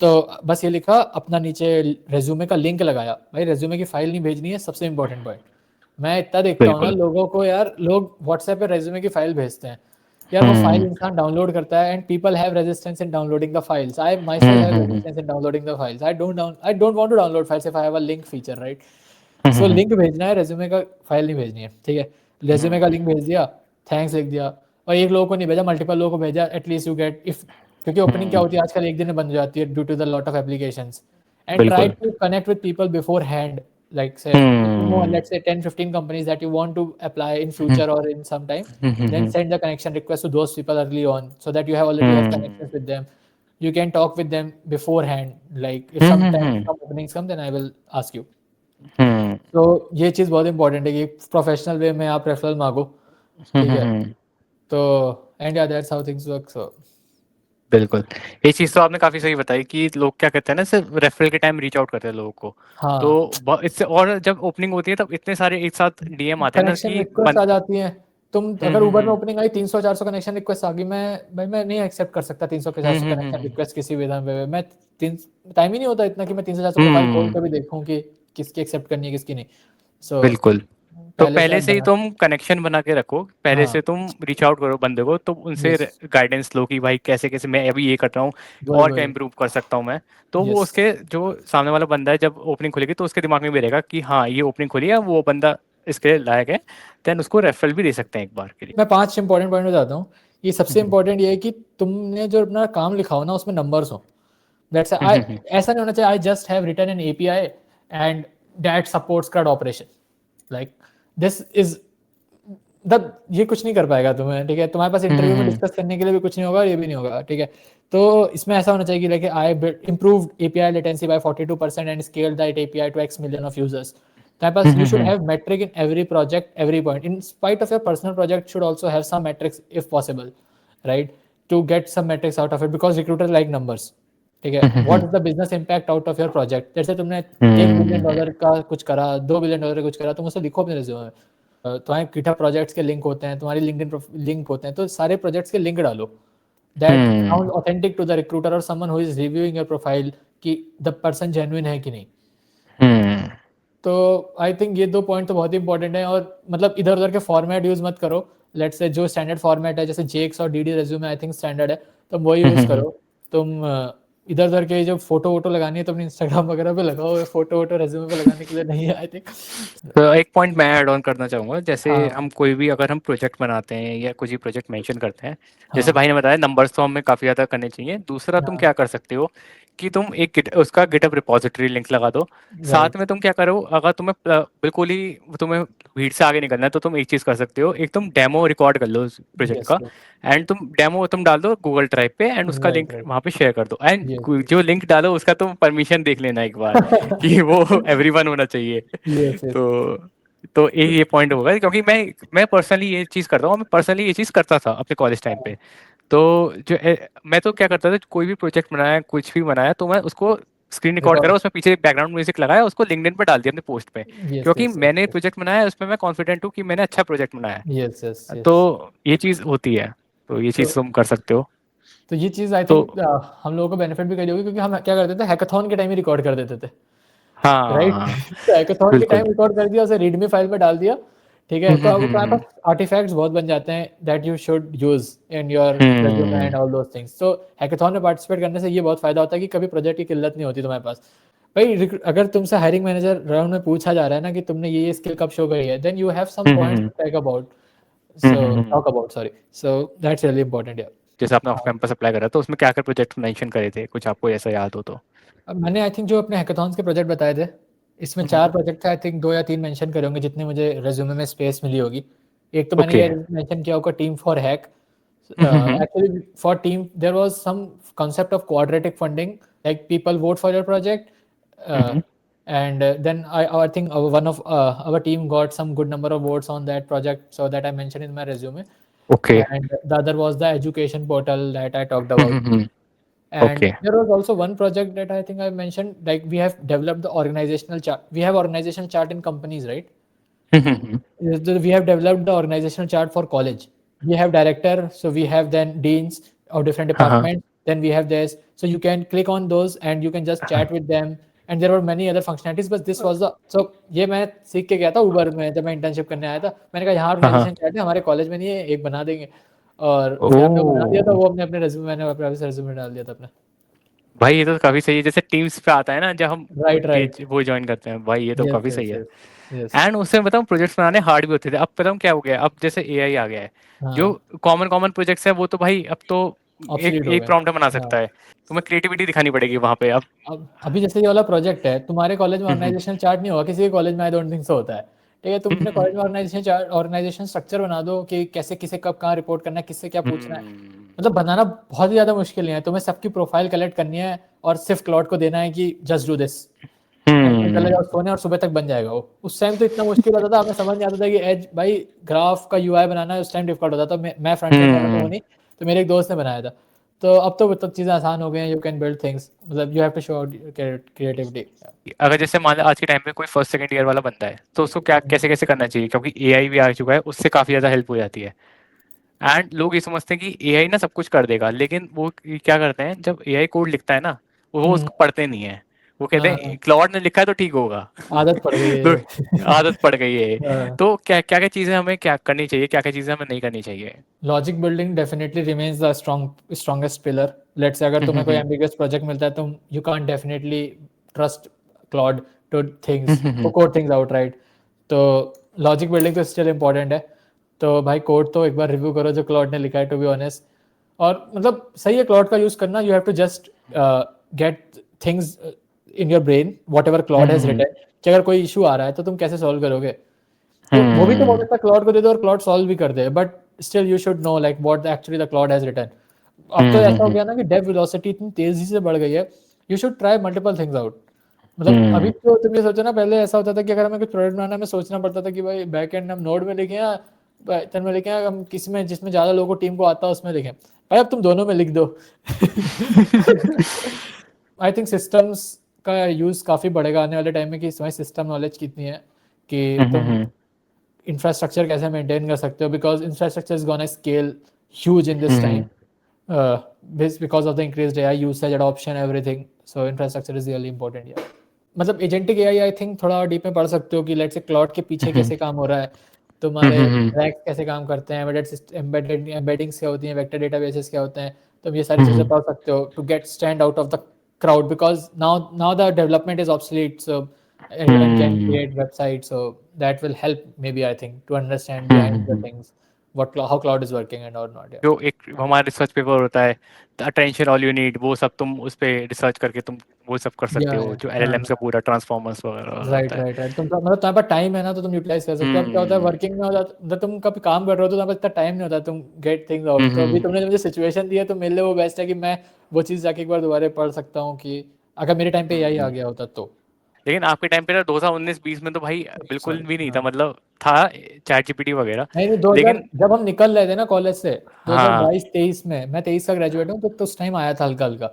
तो बस ये लिखा अपना, नीचे रेज्यूमे का लिंक लगाया, भाई रेज्यूमे की फाइल नहीं भेजनी है, सबसे इंपॉर्टेंट पॉइंट। मैं इतना देखता हूँ ना लोगों को, यार लोग व्हाट्सएप पे रेज्यूमे की फाइल भेजते हैं, यार वो फाइल इंसान डाउनलोड करता है, and people have resistance in downloading the files, I myself have resistance in downloading the files, I don't want to download files if I have a link feature, right. So link भेजना है, resume का file नहीं भेजनी है, ठीक है। Resume का link भेज दिया, थैंक्स लिख दिया, और एक लोगों को नहीं भेजा, मल्टीपल लोगों को भेजा, एटलीस्ट यू गेट, इफ, क्योंकि ओपनिंग क्या होती है आजकल, एक दिन में बन जाती है due to the lot of applications, and try to connect with people beforehand, like say if you know, let's say 10-15 companies that you want to apply in future or in some time, then send the connection request to those people early on, so that you have already have connections with them, you can talk with them beforehand, like if sometime some openings come, then I will ask you. तो ये चीज़ बहुत important है कि professional way में आप referral मांगो, ठीक है। तो एंड या दैट्स हाउ थिंग्स वर्क। सो बिल्कुल, ये चीज़ तो आपने काफ़ी सही बताई कि लोग क्या करते हैं ना, सिर्फ रेफरल के टाइम रीच आउट करते हैं लोगों को, हाँ, तो इससे, और जब ओपनिंग होती है तब इतने सारे एक साथ डीएम आते हैं ना कनेक्शन कि रिक्वेस्ट आ जाती हैं। तुम अगर ऊबर में हम्म ओपनिंग आई 300-400 कनेक्शन रिक्वेस्ट आ गई, मैं नहीं एक्सेप्ट कर सकता 300-400 कनेक्शन रिक्वेस्ट किसी भी विधान पे। मैं टाइम ही नहीं होता इतना कि मैं 300-400 प्रोफाइल खोल के भी देखूं कि किसकी एक्सेप्ट करनी है किसकी नहीं। सो बिल्कुल, तो पहले से पहले आप से ही बना, तुम कनेक्शन बना के रखो, पहले हाँ, से तुम रीच आउट करो बंदे को, तो उनसे यस, गाइडेंस लो कि भाई कैसे कैसे मैं अभी ये कर रहा हूँ, वही और क्या वही, इम्प्रूव कर सकता हूँ मैं, तो वो यस। उसके जो सामने वाला बंदा है, जब ओपनिंग खुलेगी तो उसके दिमाग में भी रहेगा कि हाँ ये ओपनिंग खुली है, वो बंदा इसके लायक है, देन उसको रेफरल भी दे सकते हैं एक बार के लिए। मैं 5 इंपॉर्टेंट पॉइंट बताता हूँ। ये सबसे इंपॉर्टेंट ये है कि तुमने जो अपना काम लिखा हो ना, उसमें नंबर्स हो। दैट्स आई, ऐसा नहीं होना चाहिए I just have written an API and that supports CRUD operation, like this is the, ये कुछ नहीं कर पाएगा तुम्हें, ठीक है। तुम्हारे पास इंटरव्यू में डिस्कस करने के लिए भी कुछ नहीं होगा, ये भी नहीं होगा, ठीक है। तो इसमें ऐसा होना चाहिए कि like I improved API latency by 42% and scaled that API to X million of users. तुम्हारे पास, you should have metric in every project, every point. In spite of your personal project, should also have some metrics if possible, right? To get some metrics out of it, because recruiters like numbers, ठीक है। What is the business impact out of your project? जैसे तुमने $1 billion का कुछ करा, $2 billion का कुछ करा, तुम उसे लिखो अपने रिज्यूमे में। तुम्हारे गिटहब प्रोजेक्ट्स के लिंक होते हैं, तुम्हारी लिंक्डइन लिंक होते हैं, तो सारे प्रोजेक्ट्स के लिंक डालो, that sound authentic to the recruiter और someone who is reviewing your profile, कि द पर्सन जेन्युइन है कि नहीं। तो आई थिंक ये 2 पॉइंट तो बहुत ही इंपॉर्टेंट है, और मतलब इधर उधर के फॉर्मेट यूज मत करो। लेट्स से जो स्टैंडर्ड फॉर्मेट है, जैसे जेक्स और DD resume I think standard है, तो वो यूज करो। तुम इधर उधर के जो फोटो वोटो लगानी है तो अपने इंस्टाग्राम वगैरह पे लगाओ, फोटो वोटो रेज्यूमे पे लगाने के लिए नहीं है आई थिंक। तो एक पॉइंट मैं ऐड ऑन करना चाहूँगा, जैसे हाँ, हम कोई भी, अगर हम प्रोजेक्ट बनाते हैं या कुछ भी प्रोजेक्ट मेंशन करते हैं, जैसे हाँ, भाई ने बताया नंबर्स तो हमें काफ़ी ज़्यादा करने चाहिए। दूसरा तुम हाँ, क्या कर सकते हो कि तुम एक उसका गिटहब रिपॉजिटरी लिंक लगा दो। साथ राइट, में तुम क्या करो, अगर तुम्हें बिल्कुल ही तुम्हें भीड़ से आगे निकलना है, तो तुम एक चीज़ कर सकते हो, एक तुम डेमो रिकॉर्ड कर लो उस प्रोजेक्ट यस, का, एंड तुम डेमो तुम डाल दो गूगल ड्राइव पे, एंड उसका राइट, लिंक राइट, वहाँ पे शेयर कर दो, एंड यस, जो लिंक डालो उसका तुम परमिशन देख लेना एक बार कि वो एवरीवन होना चाहिए। यस, यस, तो एक ये पॉइंट होगा, क्योंकि मैं पर्सनली ये चीज़ करता हूँ, मैं पर्सनली ये चीज़ करता था अपने कॉलेज टाइम पे। तो मैं तो क्या करता था, कोई भी प्रोजेक्ट बनाया, कुछ भी बनाया, तो मैं उसको स्क्रीन रिकॉर्ड करा, रिकॉर्ड, उसमें पीछे एक बैकग्राउंड म्यूजिक लगाया, उसको लिंक्डइन पे डाल दिया अपने पोस्ट पे, यस, क्योंकि यस, मैंने यस, प्रोजेक्ट बनाया है, उसमें मैं कॉन्फिडेंट हूँ कि मैंने अच्छा प्रोजेक्ट बनाया यस, यस, है। यस। तो ये चीज़ होती है, तो ये तो चीज़ तुम कर सकते हो। तो ये चीज़ आई तो थिंक हम लोगों को बेनिफिट भी करी होगी, क्योंकि हम क्या करते थे, हैकाथॉन के टाइम ही रिकॉर्ड कर देते थे, राइट। हाँ, तो हैकाथॉन के बिल्कुल। टाइम रिकॉर्ड कर दिया, उसे रीडमी फाइल पे डाल दिया, ठीक है, तो अब तुम्हारे पास आर्टिफैक्ट्स बहुत बन जाते हैं that you should use in your resume and all those things. तो हैकाथॉन में पार्टिसिपेट करने से ये बहुत फायदा होता है कि कभी प्रोजेक्ट की किल्लत नहीं होती तुम्हारे पास। भाई अगर तुमसे हायरिंग मैनेजर राउंड में पूछा जा रहा है ना कि तुमने ये स्किल कब शो करी है, then you have some points to talk about, so talk about, sorry, so that's really important यार। जैसे आपने ऑफ कैंपस अप्लाई करा तो उसमें क्या क्या प्रोजेक्ट मेंशन करे थे, कुछ आपको ऐसा याद हो तो? अब मैंने आई थिंक जो अपने हैकाथॉन्स के प्रोजेक्ट बताए थे, इसमें 4 प्रोजेक्ट थे, आई थिंक 2 या 3 मेंशन करे होंगे जितने मुझे रिज्यूमे में स्पेस मिली होगी। एक तो मैंने ओके। ये मेंशन किया होगा team for hack. Actually for team there was some concept of quadratic funding, like people vote for your project, uh, and then I think one of our team got some good number of votes on that project, so that I mentioned in my resume. Okay. And the other was the education portal that I talked about. And okay. there was also one project that I think I mentioned, like we have developed the organizational chart. We have organizational chart in companies, right? We have developed the organizational chart for college. We have director, so we have then deans of different हाँ हाँ departments. Then we have this, so you can click on those and you can just chat with them. And there were many other functionalities, but this was the so ये मैं सीख के गया था उबर में जब मैं इंटर्नशिप करने आया था। मैंने कहा यहाँ हाँ हाँ। ऑर्गेनाइजेशन चैट है, हमारे कॉलेज में नहीं है, एक बना देंगे। और यहाँ पे वो बना दिया था, ओह वो अपने अपने रेज्यूमे, मैंने अपने रेज्यूमे डाल दिया था अपने। भाई, ये तो काफी सही है। जैसे टीम्स पे आता है ना जब हम राइट राइट। वो ज्वाइन करते हैं, भाई ये तो यस काफी सही यस है। Yes yes. एंड उससे बताऊँ प्रोजेक्ट्स बनाने हार्ड भी होते थे, अब बताऊँ क्या हो गया है? अब जैसे एआई आ गया है, जो हाँ, कॉमन कॉमन प्रोजेक्ट्स है वो तो भाई अब तो एक ऑब्सोलीट हो एक गए। प्रॉम्प्ट में बना हाँ, सकता है। तुम्हें क्रिएटिविटी दिखानी पड़ेगी वहां पे अब। अब अभी जैसे ये वाला प्रोजेक्ट है, तुम्हारे कॉलेज में हम्म ऑर्गेनाइजेशन चार्ट नहीं होगा, किसी के कॉलेज में आई डोंट थिंक सो होता है। ठीक है, तुम अपने हम्म कॉलेज में ऑर्गेनाइजेशन चार्ट, ऑर्गेनाइजेशन स्ट्रक्चर बना दो कि कैसे किसे कब कहाँ रिपोर्ट करना है, किससे क्या पूछना है। हम्म मतलब बनाना बहुत ही ज़्यादा मुश्किल नहीं है, तुम्हें सबकी प्रोफाइल कलेक्ट करनी है और सिर्फ क्लाउड को देना है कि जस्ट डू दिस, एंड तुम चले हम्म जाओ सोने और सुबह तक बन जाएगा वो। उस टाइम तो इतना मुश्किल होता था, हमें समझ नहीं आता था कि एज भाई ग्राफ का यूआई बनाना उस टाइम डिफिकल्ट होता था। मैं फ्रंट एंड वाला तो हूँ नहीं, तो मेरे एक दोस्त ने बनाया था। तो अब तो मतलब चीज़ें आसान हो गई हैं, यू कैन बिल्ड थिंग्स, मतलब you have to show creativity. अगर जैसे मान लो आज के टाइम पे कोई फर्स्ट सेकंड ईयर वाला बंदा है तो उसको क्या कैसे कैसे करना चाहिए, क्योंकि एआई भी आ चुका है, उससे काफी ज्यादा हेल्प हो जाती है। एंड लोग ये समझते हैं कि एआई ना सब कुछ कर देगा, लेकिन वो क्या करते हैं जब एआई कोड लिखता है ना, वो हम्म, उसको पढ़ते नहीं है। वो कहते हैं हाँ, क्लॉड ने लिखा है तो ठीक होगा। आदत पड़ गई है तो ये। आदत पड़ गई है। हाँ। तो क्या क्या क्या चीजें हमें क्या करनी चाहिए, क्या क्या चीजें हमें नहीं करनी चाहिए? Logic building definitely remains the strongest pillar. Let's say अगर तुम्हें कोई हम्म एम्बिगुअस प्रोजेक्ट मिलता है, तुम you can't definitely trust Claude to things, to hmm code things out, right? तो लॉजिक बिल्डिंग तो स्टिल इम्पॉर्टेंट है। तो भाई कोड तो एक बार रिव्यू करो जो क्लॉड ने लिखा है, टू बी ऑनेस्ट। और मतलब सही है क्लॉड का यूज करना, you have to just get things in your brain whatever Claude has hmm written, कि अगर कोई इशू आ रहा है तो तुम कैसे सॉल्व करोगे। तो वो भी तो बोल हम्म सकता है क्लॉड को दे दो और क्लॉड सॉल्व भी कर दे, but still you should know like what actually the Claude has written. अब तो ऐसा हो हम्म गया ना कि डेव वेलोसिटी इतनी तेजी से बढ़ गई है, you should try multiple things out. मतलब अभी हम्म तो तुम ये सोचो ना, पहले ऐसा होता था कि अगर हमें कुछ प्रोडक्ट बनाना है, हमें सोचना पड़ता था कि भाई बैक एंड हम नोड में लिखें या पाइथन में लिखें, या हम किसी में जिसमें ज़्यादा लोगों को टीम को आता है उसमें लिखें। भाई अब तुम दोनों में लिख दो। आई थिंक सिस्टम्स का यूज़ काफ़ी बढ़ेगा आने वाले टाइम में, कि तुम्हारी सिस्टम नॉलेज कितनी है, कि तुम हम्म इंफ्रास्ट्रक्चर कैसे मेंटेन कर सकते हो, because infrastructure is gonna scale huge in this time, hmm because of the increased AI usage, adoption, everything. So infrastructure is really important यार। मतलब एजेंटिक एआई आई थिंक थोड़ा डीप में पढ़ सकते हो कि लेट्स से क्लाउड के पीछे कैसे काम हो रहा है, तुम्हारे हम्म रैक्स कैसे काम करते हैं, एम्बेडेड एम्बेडिंग्स क्या होती हैं, वेक्टर डेटाबेसेस क्या होते हैं। तुम ये सारी चीज़ें हम्म पढ़ सकते हो to get stand out of the crowd, because now the development is obsolete, so anyone can hmm create websites, so that will help maybe, I think, to understand behind the hmm things, how cloud is working and or not, yeah. जो एक हमारा research paper होता है, attention all you need, वो सब तुम उस पे रिसर्च करके तुम वो सब कर सकते हो, जो हाँ एलएलएम्स का पूरा ट्रांसफॉर्मर्स वगैरह राइट होता है। Right right. तुम मतलब तुम्हारे पास टाइम है ना, तो तुम यूटिलाइज कर सकते हो। अब क्या होता है हम्म वर्किंग में हो जाता, मतलब तुम कभी काम कर रहे हो तो तुम्हारे पास इतना टाइम नहीं होता तुम गेट थिंग्स आउट। तो अभी हम्म तुमने जो मुझे सिचुएशन दी है, तो मेरे लिए वो बेस्ट है कि मैं वो चीज़ जाके एक बार दोबारा पढ़ सकता हूँ, कि अगर मेरे टाइम पे यही आ हम्म। गया होता तो। लेकिन आपके टाइम पे ना 2019-20 में तो भाई बिल्कुल सॉरी, भी नहीं था, हाँ। मतलब था चैट जीपीटी वगैरह। नहीं नहीं, 2000 लेकिन जब हम निकल रहे थे ना कॉलेज से, हाँ 2022-23 में, मैं 23 का ग्रेजुएट हूँ, तो उस टाइम आया था हल्का हल्का,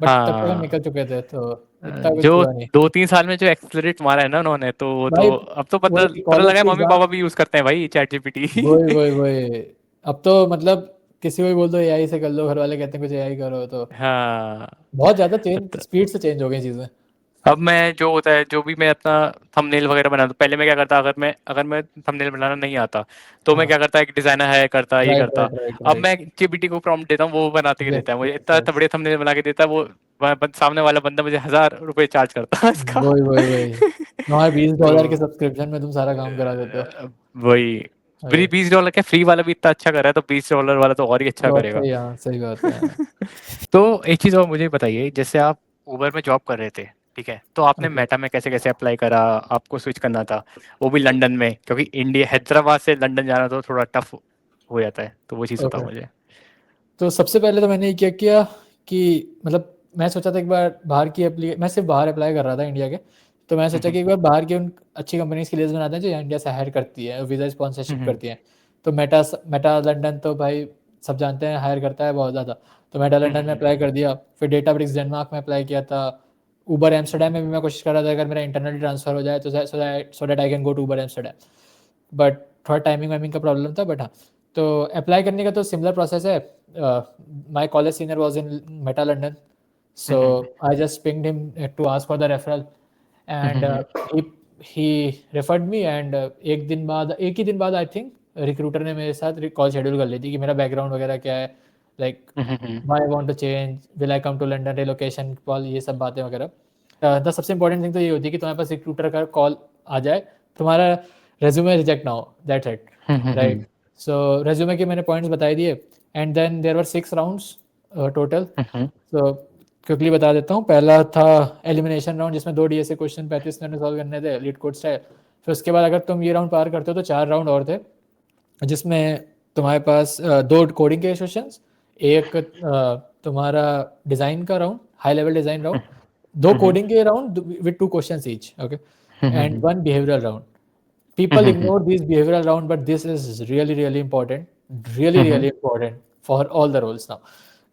बट तब तक हम हाँ निकल चुके थे, तो इतना कुछ जो हुआ नहीं। 2-3 साल में जो एक्सेलरेट मारा है ना उन्होंने, तो वो तो भाई अब तो पता वही पता कॉलेज लगा है के मम्मी एग्जाम, पापा भी यूज करते हैं भाई चैट जीपीटी। वही वही वही। अब तो मतलब किसी को भी बोल दो एआई से कर लो, घर वाले कहते हैं कुछ एआई करो, तो हाँ बहुत ज़्यादा चेंज, स्पीड से चेंज हो गई चीज़ें। अब मैं जो होता है, जो भी मैं अपना थंबनेल वगैरह बनाता हूँ, पहले मैं क्या करता, अगर मैं थंबनेल बनाना नहीं आता तो मैं हाँ, क्या करता, एक डिजाइनर हायर करता, ये राइट करता। राइट राइट अब राइट। मैं चीपीटी को प्रॉम्प्ट देता हूँ, वो बनाते के यस देता है मुझे, यस इतना इतना यस। बढ़िया थंबनेल बना के देता है वो। सामने वाला बंदा मुझे 1,000 रुपए चार्ज करता है इसका। वही वही वही, तुम्हारे $20 के तो सब्सक्रिप्शन में तुम सारा काम करा देते हो। वही, अरे $20 क्या, फ्री वाला भी इतना अच्छा कर रहा है तो $20 वाला तो और ही अच्छा तो अच्छा करेगा। ही, हाँ सही बात है। तो एक चीज़ और मुझे बताइए, जैसे आप उबर में जॉब कर रहे थे, ठीक है, तो आपने ओके। मेटा में कैसे कैसे अप्लाई करा, आपको स्विच करना था, वो भी लंदन में, क्योंकि इंडिया हैदराबाद से लंदन जाना तो थोड़ा टफ हो जाता है, तो वो चीज़ बताओ ओके, मुझे। तो सबसे पहले तो मैंने ये क्या किया कि मतलब मैं सोचा था एक बार बाहर की मैं सिर्फ बाहर अप्लाई कर रहा था इंडिया के। तो मैं सोचा कि हम्म एक बार बाहर की उन अच्छी कंपनीज की लिस्ट बनाते हैं जो इंडिया से हायर करती है, वीज़ा स्पॉन्सरशिप हम्म करती हैं। तो मेटा लंदन तो भाई सब जानते हैं हायर करता है बहुत ज़्यादा। तो मेटा लंदन में हम्म अप्लाई कर दिया, फिर डेटाब्रिक्स डेनमार्क में अप्लाई किया था। उबर एम्स्टर्डम में भी मैं कोशिश कर रहा था अगर मेरा इंटरनली ट्रांसफ़र हो जाए तो so that I can go to Uber Amsterdam. But थोड़ा टाइमिंग वाइमिंग का प्रॉब्लम था, बट हाँ। तो अप्लाई करने का तो सिमिलर प्रोसेस है। My college senior was in Meta London, so hmm I just pinged him to ask for the referral and hmm he he referred me. And एक ही दिन बाद आई थिंक रिक्रूटर ने मेरे साथ कॉल शेड्यूल कर ली थी कि मेरा बैकग्राउंड वगैरह क्या है, like hmm why want to change, will I come to London, relocation call, ये सब बातें वगैरह। द सबसे इंपॉर्टेंट थिंग तो ये होती है कि तुम्हारे पास रिक्रूटर का कॉल आ जाए, तुम्हारा रेज्यूमे रिजेक्ट ना हो, that's it, right. So resume के मैंने पॉइंट्स बताई दिए and then there were 6 rounds total. Hmm so quickly बता देता हूँ। पहला था एलिमिनेशन राउंड जिसमें 2 DSA क्वेश्चन 35 मिनट में सॉल्व करने थे, लीड कोड स्टाइल। फिर उसके बाद अगर तुम ये राउंड पार करते हो तो 4 राउंड और थे जिसमें तुम्हारे पास 2 कोडिंग के क्वेश्चंस, एक तुम्हारा डिज़ाइन का round, high level design round, 2 coding के round with 2 questions each, okay, and 1 behavioural round. People ignore these behavioral round, but this is really really important, really really important for all the roles now.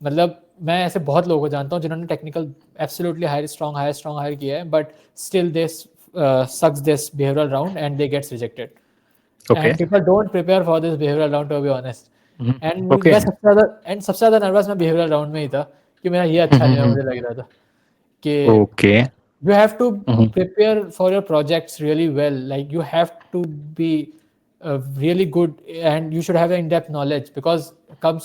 मतलब मैं ऐसे बहुत लोगों को जानता हूँ जिन्होंने टेक्निकल एब्सोल्युटली हायर हायर किया है, but still they sucks this behavioral round and they gets rejected. Okay and people don't prepare for this behavioral round to be honest. And okay मैं सबसे ज़्यादा नर्वस मैं बिहेवियरल राउंड में ही था कि मेरा ये अच्छा नहीं है, मुझे लग रहा था कि okay you have to prepare for your projects really well, like you have to be really good, and you should have an in-depth knowledge because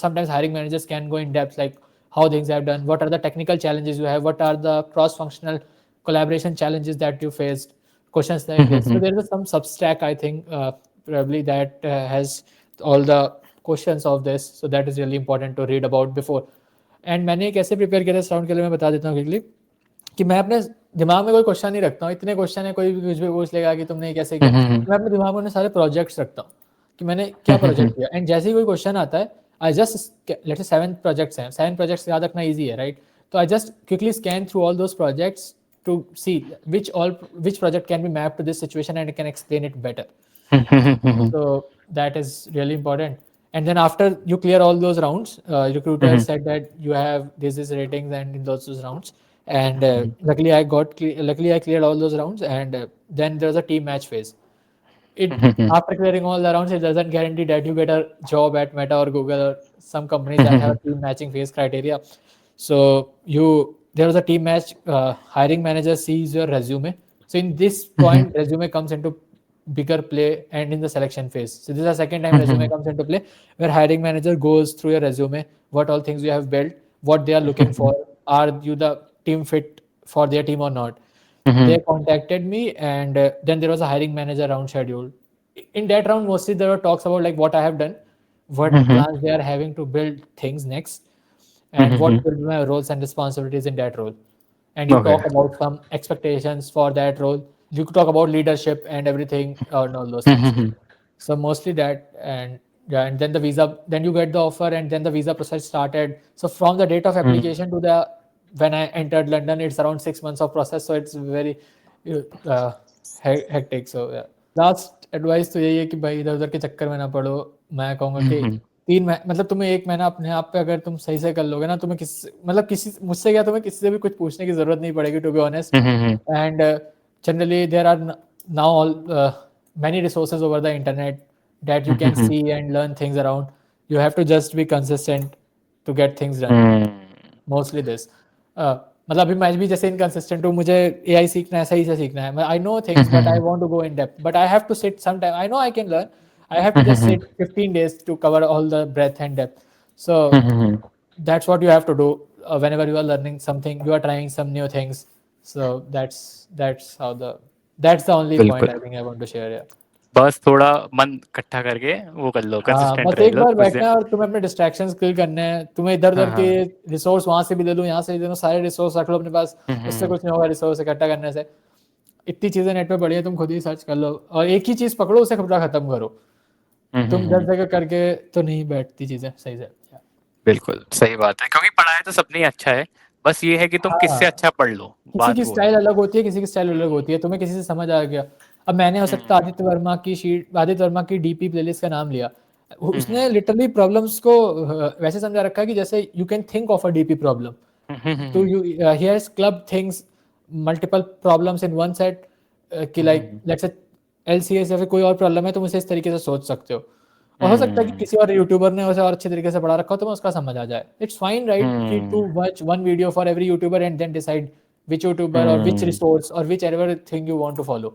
sometimes hiring managers can go in depth, like how things have done, what are the technical challenges you have, what are the cross-functional collaboration challenges that you faced, questions like this. So there is some substack, I think, probably that has all the questions of this, so that is really important to read about before. And मैंने कैसे prepare किया था इस round के लिए मैं बता देता हूँ क्विकली कि मैं अपने दिमाग में कोई क्वेश्चन नहीं रखता हूँ, इतने क्वेश्चन है कोई भी कुछ भी पूछ लेगा कि तुमने ये कैसे किया। मैं अपने दिमाग में उन्हें सारे प्रोजेक्ट्स रखता हूँ कि मैंने क्या प्रोजेक्ट किया, एंड जैसे ही कोई क्वेश्चन आता है I just, let's say 7 projects हैं, 7 प्रोजेक्ट्स याद रखना ईजी है, राइट। तो I just quickly scan through all those projects to see which project can be mapped to this situation and can explain it better. So that is really important. And then after you clear all those rounds, recruiter said that you have this ratings and in those rounds. And luckily I cleared all those rounds. And then there's a team match phase. It After clearing all the rounds, it doesn't guarantee that you get a job at Meta or Google or some companies that have a team matching phase criteria. So there was a team match. Hiring manager sees your resume. So in this point, resume comes into bigger play and in the selection phase. So this is the second time resume comes into play, where hiring manager goes through your resume, what all things you have built, what they are looking for, are you the team fit for their team or not. They contacted me, and then there was a hiring manager round scheduled. In that round, mostly there were talks about like what I have done, what plans they are having to build things next, and what will be my roles and responsibilities in that role. And you Okay. talk about some expectations for that role. You could talk about leadership and everything, and all those things. So mostly that, and yeah, and then the visa, then you get the offer, and then the visa process started. So from the date of application to the when I entered London, it's around 6 months of process. So it's very uh, hectic. So yeah. Last advice तो यही है कि भाई इधर उधर के चक्कर में ना पड़ो। मैं कहूँगा कि मतलब तुम्हें 1 महीना अपने आप पे अगर तुम सही से कर लोगे ना, तुम्हें किसी मुझसे क्या, तुम्हें किसी से भी कुछ पूछने की जरूरत नहीं पड़ेगी, to be honest. And generally there are now all many resources over the internet that you can see and learn things around. You have to just be consistent to get things done. Mostly this. मतलब अभी मैं भी जैसे inconsistent हूँ, मुझे AI सीखना है, सही से सीखना है, I know things but I want to go in depth, but I have to sit some time, I know I can learn, I have to just sit 15 days to cover all the breadth and depth. So that's what you have to do whenever you are learning something, you are trying some new things. So that's the only point बिल्कुल, I think I want to share here. बस थोड़ा मन इकट्ठा करके वो कर लो, हाँ, consistent बस रह एक लो बार कुछ दिन। बैठना है और तुम्हें अपने डिस्ट्रैक्शंस क्लियर करने हैं, तुम्हें इधर हाँ, उधर के हाँ। रिसोर्स वहां से भी ले लो, यहाँ से भी ले लो, सारे रिसोर्स रख लो अपने पास, हुँ, उससे हुँ। कुछ नहीं होगा रिसोर्स इकट्ठा करने से। इतनी चीजें नेट पे पड़ी है, तुम खुद ही सर्च कर लो और एक ही चीज पकड़ो, उसे पूरा खत्म करो। हुँ, हुँ, तुम 10 हुँ। जगह करके तो नहीं बैठती चीजें सही से। बिल्कुल, सही बात है, क्योंकि पढ़ाया तो सबने ही अच्छा है, बस ये है कि तुम हाँ, किससे अच्छा पढ़ लो, किसी बात की वो है। स्टाइल अलग होती है, किसी की स्टाइल अलग होती है, तुम्हें किसी से समझ आ गया। अब मैंने हो सकता हुँ। आदित्य वर्मा की डीपी प्लेलिस्ट का नाम लिया, हुँ, उसने हुँ। लिटरली प्रॉब्लम्स को वैसे समझा रखा है कि जैसे you can think of a DP problem, hmm, hmm, hmm, तो hmm. You he has club things multiple problems in one set, कि hmm, like hmm. Let's say LCS या फिर कोई और प्रॉब्लम है, तुम उसे इस तरीके से सोच सकते हो। और हो सकता है कि हुँ, किसी और यूट्यूबर ने उसे और अच्छे तरीके से पढ़ा रखा हो, तुम्हें उसका समझ आ जाए। इट्स फाइन राइट कि to hmm, watch one video for every YouTuber and then decide which YouTuber or which hmm. resource or which ever thing you want to follow.